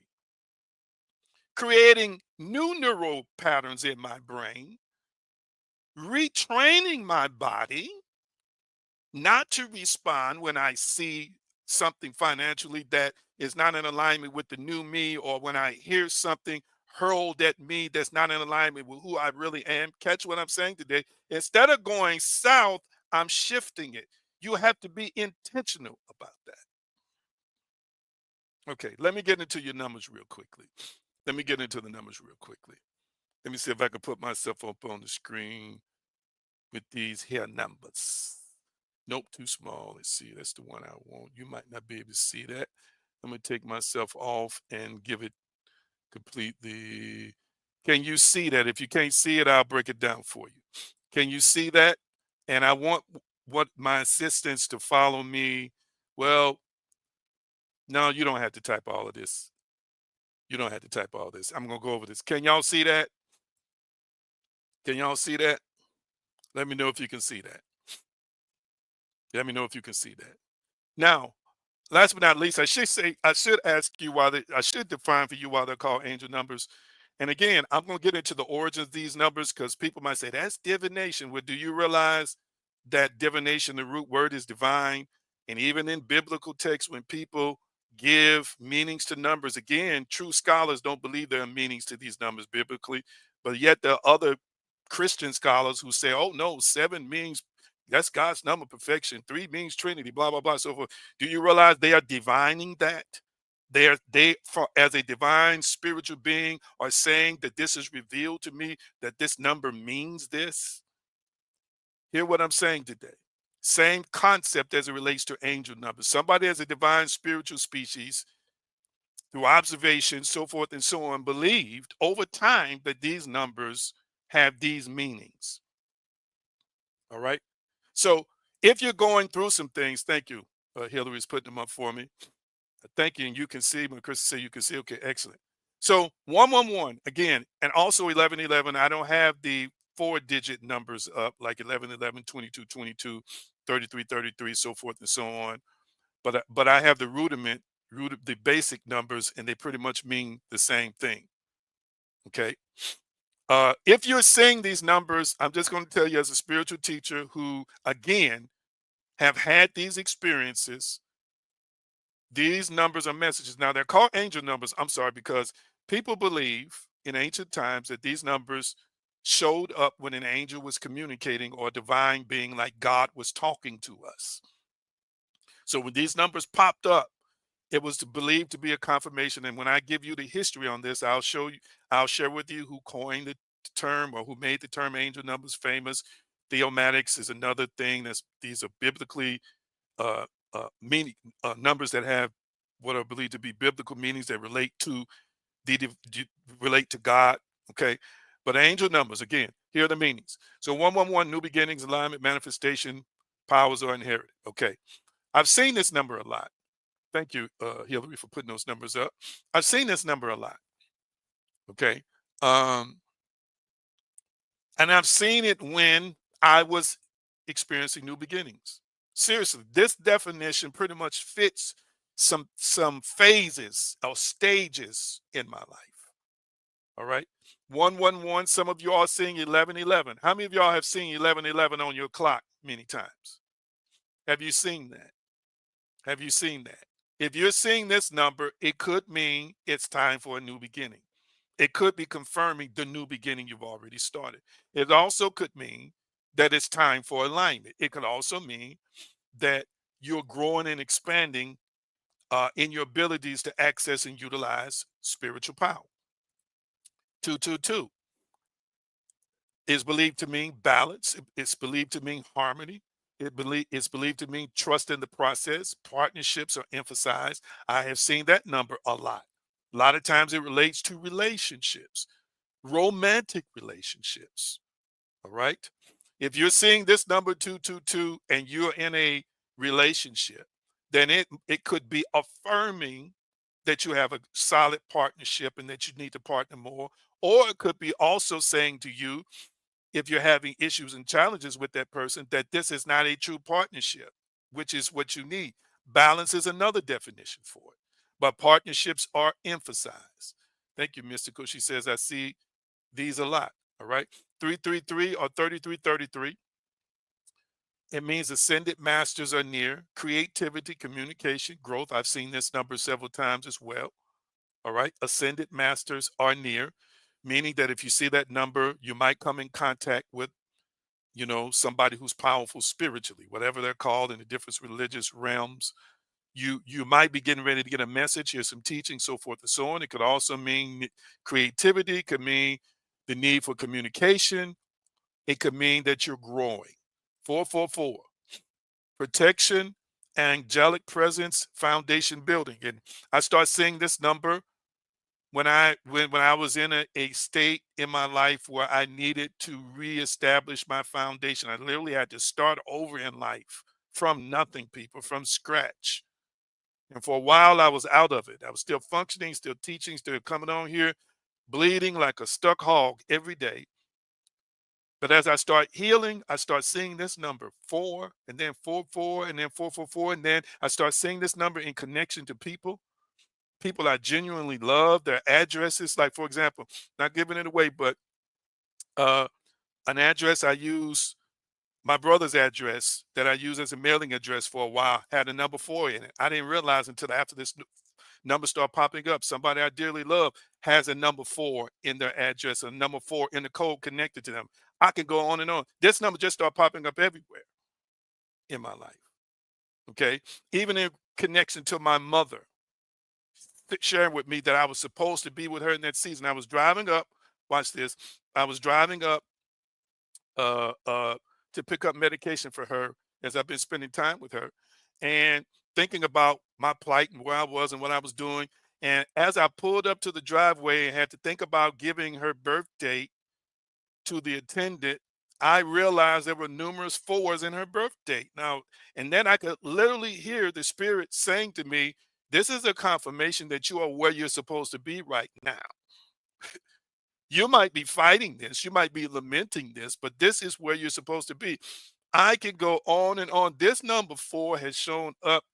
B: Creating new neural patterns in my brain, retraining my body not to respond when I see something financially that is not in alignment with the new me, or when I hear something hurled at me that's not in alignment with who I really am. Catch what I'm saying today. Instead of going south, I'm shifting it. You have to be intentional about that. Okay, let me get into your numbers real quickly. Let me get into the numbers real quickly. Let me see if I can put myself up on the screen with these here numbers. Nope, too small. Let's see. That's the one I want. You might not be able to see that. I'm going to take myself off and give it completely. Can you see that? If you can't see it, I'll break it down for you. Can you see that? And I want what my assistants to follow me. Well, no, you don't have to type all of this. You don't have to type all this. I'm going to go over this. Can y'all see that? Can y'all see that? Let me know if you can see that. Let me know if you can see that. Now, last but not least, I should ask you I should define for you why they're called angel numbers. And again, I'm going to get into the origins of these numbers because people might say that's divination. Well, do you realize that divination, the root word is divine? And even in biblical texts, when people give meanings to numbers, again, true scholars don't believe there are meanings to these numbers biblically, but yet there are other Christian scholars who say, oh no, seven means that's God's number perfection. Three means Trinity, blah, blah, blah, so forth. Do you realize they are divining that? They for as a divine spiritual being are saying that this is revealed to me, that this number means this. Hear what I'm saying today. Same concept as it relates to angel numbers. Somebody as a divine spiritual species, through observation, so forth and so on, believed over time that these numbers have these meanings. All right. So if you're going through some things, thank you. Hillary's putting them up for me. Thank you. And you can see when Chris said you can see. Okay, excellent. So 111 again, and also 1111. I don't have the four-digit numbers up like 1111, 22, 22, 33, 33, so forth and so on. But I have the root of the basic numbers, and they pretty much mean the same thing. Okay. If you're seeing these numbers, I'm just going to tell you as a spiritual teacher who, again, have had these experiences, these numbers are messages. Now, they're called angel numbers. I'm sorry, because people believe in ancient times that these numbers showed up when an angel was communicating or a divine being like God was talking to us. So when these numbers popped up, it was believed to be a confirmation. And when I give you the history on this, I'll share with you who coined the term or who made the term angel numbers famous. Theomatics is another thing. These are biblically uh, meaning numbers that have what are believed to be biblical meanings that relate to relate to God. Okay, but angel numbers again. Here are the meanings. So 111, new beginnings, alignment, manifestation, powers are inherited. Okay, I've seen this number a lot. Thank you, Hillary, for putting those numbers up. I've seen this number a lot. Okay, um, and I've seen it when I was experiencing new beginnings. Seriously, this definition pretty much fits some phases or stages in my life. All right. 111. Some of you are seeing 1111. How many of y'all have seen 1111 on your clock many times? Have you seen that? Have you seen that? If you're seeing this number, it could mean it's time for a new beginning. It could be confirming the new beginning you've already started. It also could mean that it's time for alignment. It could also mean that you're growing and expanding in your abilities to access and utilize spiritual power. 222 is believed to mean balance. It's believed to mean harmony. It's believed to mean trust in the process. Partnerships are emphasized. I have seen that number a lot. A lot of times it relates to relationships. romantic relationships. All right. If you're seeing this number 222 and you're in a relationship, then it could be affirming that you have a solid partnership and that you need to partner more. Or it could be also saying to you, if you're having issues and challenges with that person, that this is not a true partnership, which is what you need. Balance is another definition for it. But partnerships are emphasized. Thank you, Mystical. She says, I see these a lot. All right. 333 or 3333. It means ascended masters are near. Creativity, communication, growth. I've seen this number several times as well. All right. Ascended masters are near, meaning that if you see that number, you might come in contact with, somebody who's powerful spiritually, whatever they're called in the different religious realms. You might be getting ready to get a message. Here's some teaching, so forth and so on. It could also mean creativity, could mean the need for communication. It could mean that you're growing. 444, protection, angelic presence, foundation building. And I start seeing this number when I was in a state in my life where I needed to reestablish my foundation. I literally had to start over in life from nothing, people, from scratch. And for a while, I was out of it. I was still functioning, still teaching, still coming on here, bleeding like a stuck hog every day. But as I start healing, I start seeing this number 4 and then 44 and then 444. And then I start seeing this number in connection to people I genuinely love, their addresses. Like, for example, not giving it away, but uh, an address I use, my brother's address that I use as a mailing address for a while had a number 4 in it. I didn't realize until after this number started popping up. Somebody I dearly love has a number 4 in their address, a number 4 in the code connected to them. I can go on and on. This number just started popping up everywhere in my life. Okay. Even in connection to my mother sharing with me that I was supposed to be with her in that season. I was driving up, watch this. I was driving up uh, uh, to pick up medication for her as I've been spending time with her and thinking about my plight and where I was and what I was doing. And as I pulled up to the driveway and had to think about giving her birth date to the attendant, I realized there were numerous 4s in her birth date. Now, and then I could literally hear the spirit saying to me, this is a confirmation that you are where you're supposed to be right now. You might be fighting this, you might be lamenting this, but this is where you're supposed to be. I can go on and on. This number 4 has shown up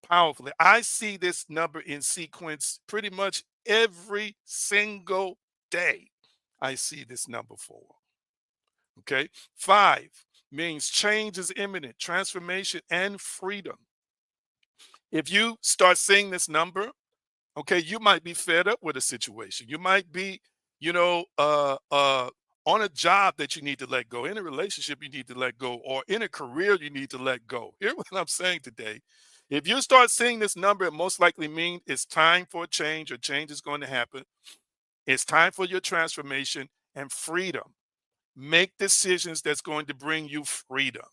B: powerfully. I see this number in sequence pretty much every single day. I see this number 4. Okay. 5 means change is imminent, transformation and freedom. If you start seeing this number, okay, you might be fed up with a situation. You might be, you know, uh, uh, on a job that you need to let go, in a relationship you need to let go, or in a career you need to let go. Hear what I'm saying today. If you start seeing this number, it most likely means it's time for a change or change is going to happen. It's time for your transformation and freedom. Make decisions that's going to bring you freedom.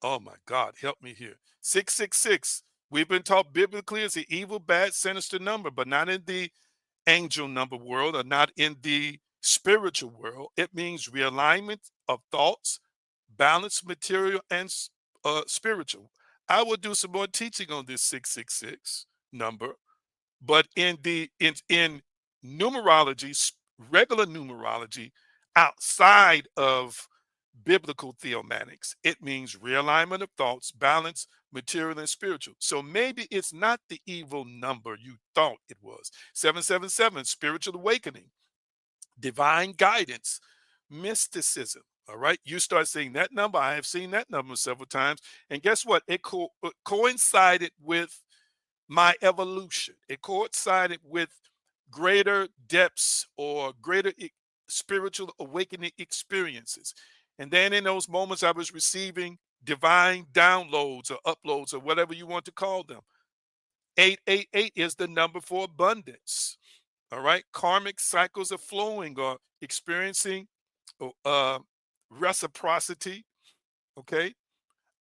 B: Oh my God, help me here. 666. We've been taught biblically as an evil, bad, sinister number, but not in the angel number world or not in the spiritual world. It means realignment of thoughts, balance, material, and spiritual. I will do some more teaching on this 666 number, but in numerology, regular numerology, outside of biblical theomatics, it means realignment of thoughts, balance, material and spiritual. So maybe it's not the evil number you thought it was. 777, spiritual awakening, divine guidance, mysticism. All right, you start seeing that number. I have seen that number several times, and guess what? It coincided with my evolution. It coincided with greater depths or greater spiritual awakening experiences. And then in those moments, I was receiving divine downloads or uploads or whatever you want to call them. 888 is the number for abundance. All right. Karmic cycles of flowing or experiencing uh, reciprocity. Okay.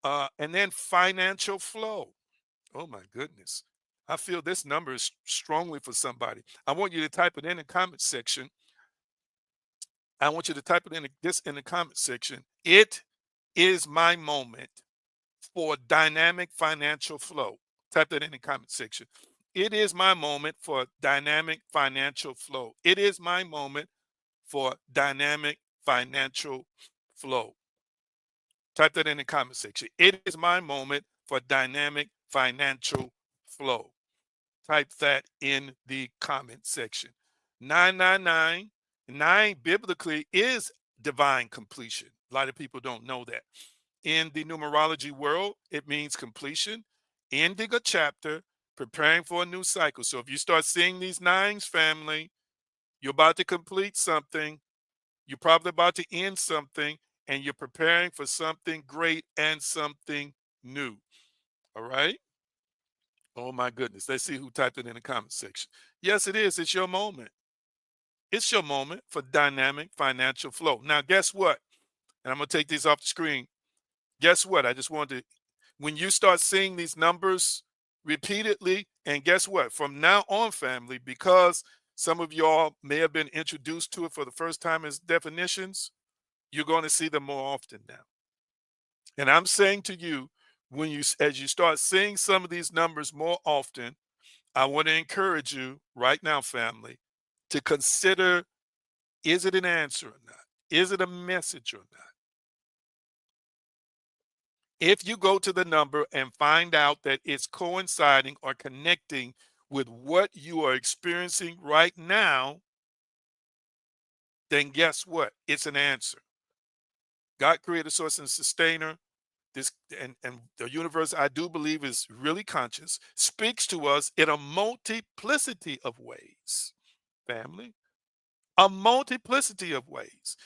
B: And then financial flow. Oh my goodness. I feel this number is strongly for somebody. I want you to type it in the comment section. I want you to type it in the comment section. It is my moment for dynamic financial flow. Type that in the comment section. It is my moment for dynamic financial flow. It is my moment for dynamic financial flow. Type that in the comment section. It is my moment for dynamic financial flow. Type that in the comment section. 999, 9 biblically is divine completion. A lot of people don't know that. In the numerology world, it means completion, ending a chapter, preparing for a new cycle. So if you start seeing these nines, family, you're about to complete something, you're probably about to end something, and you're preparing for something great and something new. All right? Oh my goodness. Let's see who typed it in the comment section. Yes, it is. It's your moment. It's your moment for dynamic financial flow. Now, guess what? And I'm going to take these off the screen. Guess what? I just wanted to, when you start seeing these numbers repeatedly, and guess what? From now on, family, because some of y'all may have been introduced to it for the first time as definitions, you're going to see them more often now. And I'm saying to you, as you start seeing some of these numbers more often, I want to encourage you right now, family, to consider, is it an answer or not? Is it a message or not? If you go to the number and find out that it's coinciding or connecting with what you are experiencing right now, then guess what? It's an answer. God, creator, source, and sustainer, this and the universe, I do believe, is really conscious, speaks to us in a multiplicity of ways, family. A multiplicity of ways.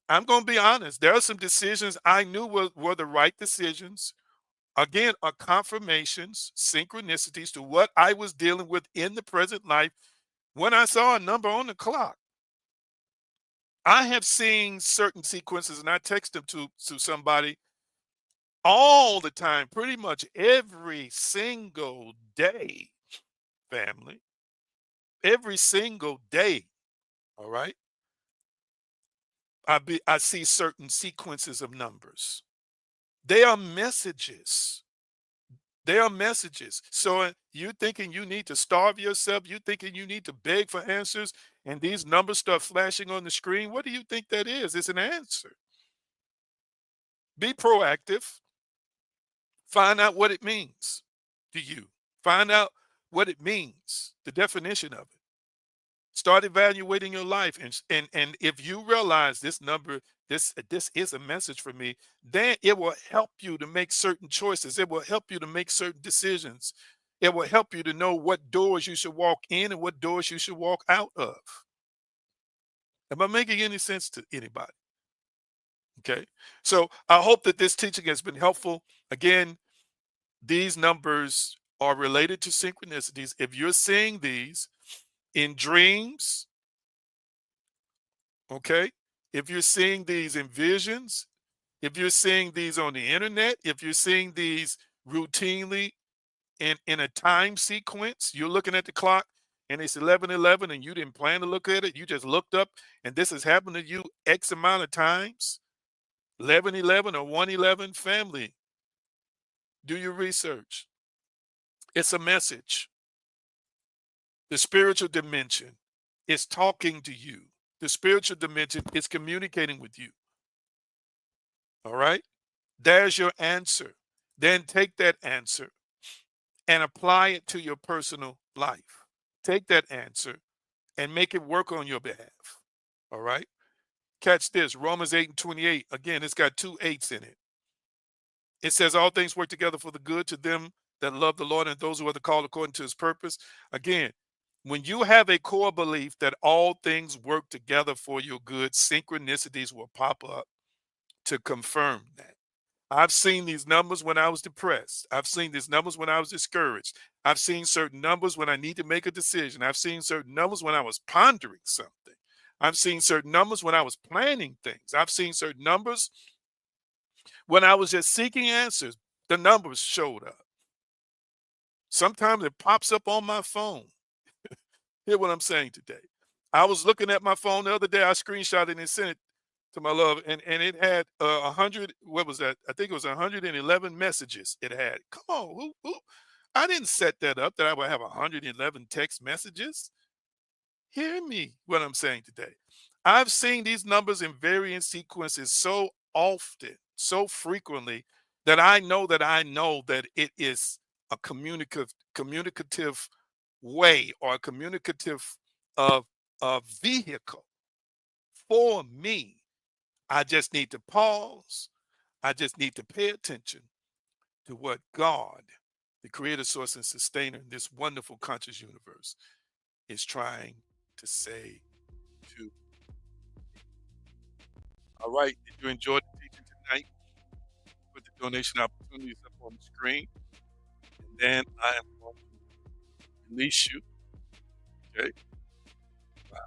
B: I'm going to be honest. There are some decisions I knew were the right decisions. Again, are confirmations, synchronicities to what I was dealing with in the present life when I saw a number on the clock. I have seen certain sequences, and I text them to somebody all the time, pretty much every single day, family. Every single day. All right. I see certain sequences of numbers. They are messages. They are messages. So you thinking you need to starve yourself, you thinking you need to beg for answers, and these numbers start flashing on the screen. What do you think that is? It's an answer. Be proactive. Find out what it means to you. Find out what it means, the definition of it. Start evaluating your life, and if you realize this number, this is a message for me, then it will help you to make certain choices. It will help you to make certain decisions. It will help you to know what doors you should walk in and what doors you should walk out of. Am I making any sense to anybody? Okay. So I hope that this teaching has been helpful. Again, these numbers are related to synchronicities. If you're seeing these in dreams, okay, if you're seeing these in visions, if you're seeing these on the internet, if you're seeing these routinely in a time sequence, you're looking at the clock and it's 11:11 and you didn't plan to look at it, you just looked up and this has happened to you X amount of times, 11:11 or 1:11, family, do your research. It's a message. The spiritual dimension is talking to you. The spiritual dimension is communicating with you. All right? There's your answer. Then take that answer and apply it to your personal life. Take that answer and make it work on your behalf. All right? Catch this, Romans 8:28. Again, it's got two eights in it. It says, all things work together for the good to them that love the Lord and those who are the called according to his purpose. Again, when you have a core belief that all things work together for your good, synchronicities will pop up to confirm that. I've seen these numbers when I was depressed. I've seen these numbers when I was discouraged. I've seen certain numbers when I need to make a decision. I've seen certain numbers when I was pondering something. I've seen certain numbers when I was planning things. I've seen certain numbers when I was just seeking answers. The numbers showed up. Sometimes it pops up on my phone. Hear what I'm saying today. I was looking at my phone the other day. I screenshot it and sent it to my love, and it had 100. What was that? I think it was 111 messages. It had. Come on, who? I didn't set that up that I would have 111 text messages. Hear me, what I'm saying today. I've seen these numbers in varying sequences so often, so frequently that I know that it is a communicative way or a communicative uh, vehicle for me. I just need to pause. I just need to pay attention to what God, the creator, source, and sustainer in this wonderful conscious universe, is trying to say to. All right. Did you enjoy the teaching tonight? Put the donation opportunities up on the screen. And then I am going to release you. Okay. Wow.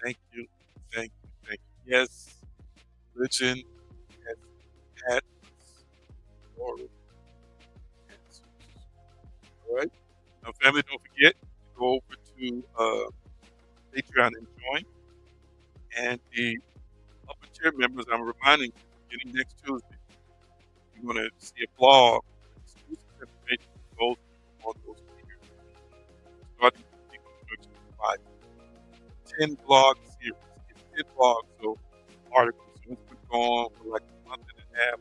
B: Thank you. Thank you. Thank you. Yes. Religion has had its moral answers. All right. Now, family, don't forget to go over to Patreon and join. And the upper tier members, I'm reminding you, beginning next Tuesday, you're going to see a blog, exclusive information for those on those tiers. Starting with the introduction to 10 blog series. It's 10 blogs, so articles. So it's been going on for like a month and a half,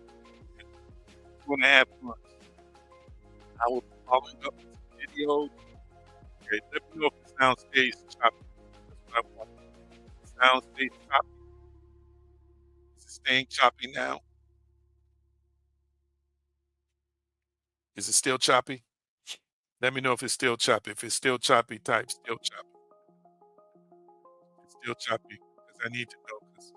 B: 2.5 months. I will be following up with some videos. Okay, let me know if the sound stays choppy. That's what I want. The sound stays choppy. Is it staying choppy now? Is it still choppy? Let me know if it's still choppy. If it's still choppy, type still choppy. It's still choppy because I need to know because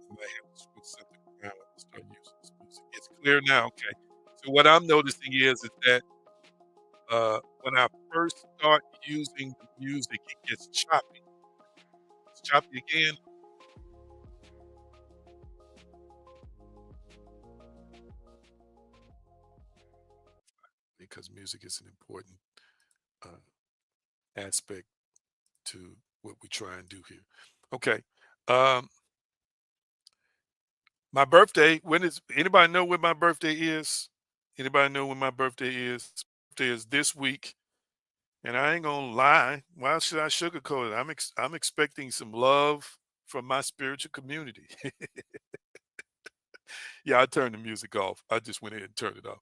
B: I might have to switch something around and start using this music. It's clear now. Okay. So what I'm noticing is that when I first start using the music, it gets choppy. It's choppy again because music is an important uh, aspect to what we try and do here. Okay. Um, my birthday. When is anybody know when my birthday is? Anybody know when my birthday is? Birthday is this week, and I ain't gonna lie. Why should I sugarcoat it? I'm expecting some love from my spiritual community. Yeah, I turned the music off. I just went ahead and turned it off.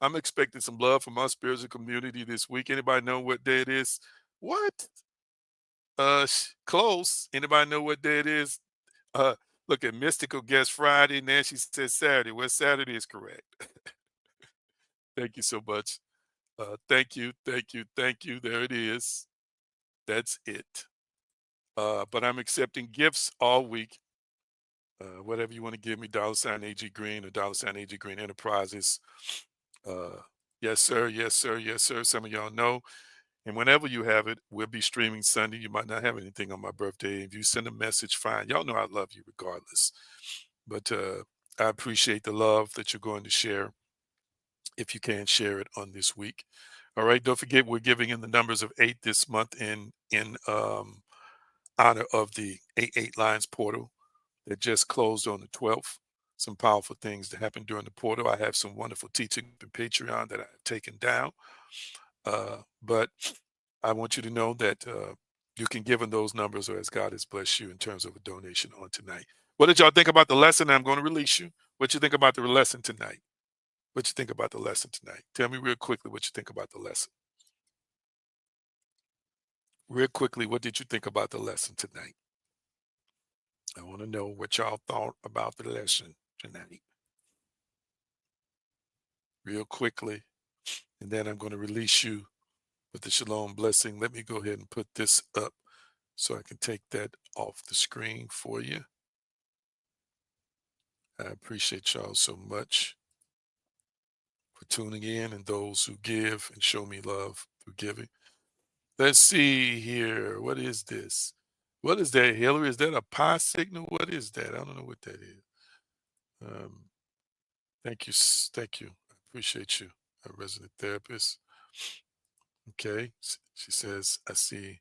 B: I'm expecting some love from my spiritual community this week. Anybody know what day it is? What? Close. Anybody know what day it is? Uh, look at Mystical guest Friday. Nancy says Saturday. Well, Saturday is correct. Thank you so much. Thank you, thank you, thank you. There it is. That's it. But I'm accepting gifts all week. Whatever you want to give me, $ AG Green or $ AG Green Enterprises. Uh, yes, sir. Yes, sir. Yes, sir. Some of y'all know. And whenever you have it, we'll be streaming Sunday. You might not have anything on my birthday. If you send a message, fine. Y'all know I love you regardless. But I appreciate the love that you're going to share if you can share it on this week. All right. Don't forget we're giving in the numbers of 8 this month in honor of the 88 Lines portal that just closed on the 12th. Some powerful things that happened during the portal. I have some wonderful teaching in Patreon that I've taken down. But I want you to know that you can give in those numbers or as God has blessed you in terms of a donation on tonight. What did y'all think about the lesson? I'm going to release you. What you think about the lesson tonight? What you think about the lesson tonight? Tell me real quickly what you think about the lesson. Real quickly, what did you think about the lesson tonight? I want to know what y'all thought about the lesson tonight. Real quickly, and then I'm going to release you with the shalom blessing. Let me go ahead and put this up so I can take that off the screen for you. I appreciate y'all so much for tuning in and those who give and show me love through giving. Let's see here. What is this? What is that, Hillary? Is that a pie signal? What is that? I don't know what that is. Um, thank you. Thank you. I appreciate you, a resident therapist. Okay. She says, I see.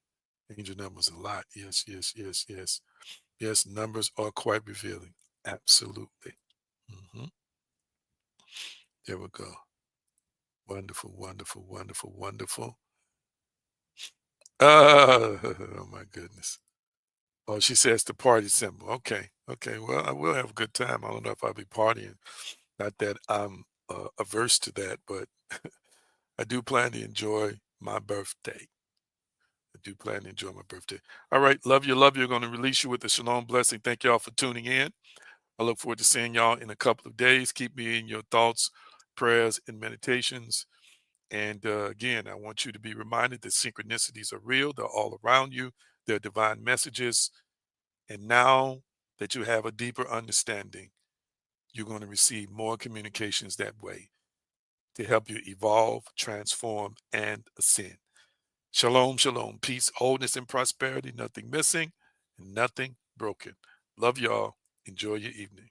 B: Angel numbers a lot. Yes, yes, yes, yes. Yes, numbers are quite revealing. Absolutely. Hmm. There we go. Wonderful, wonderful, wonderful, wonderful. Oh my goodness. Oh, she says the party symbol. Okay. Okay. Well, I will have a good time. I don't know if I'll be partying. Not that I'm averse to that, but I do plan to enjoy my birthday. I do plan to enjoy my birthday. All right. Love you. Love you. Going to release you with the shalom blessing. Thank y'all for tuning in. I look forward to seeing y'all in a couple of days. Keep me in your thoughts, prayers, and meditations. And again, I want you to be reminded that synchronicities are real. They're all around you. They're divine messages. And now that you have a deeper understanding, you're going to receive more communications that way to help you evolve, transform, and ascend. Shalom, shalom, peace, wholeness, and prosperity. Nothing missing and nothing broken. Love y'all. Enjoy your evening.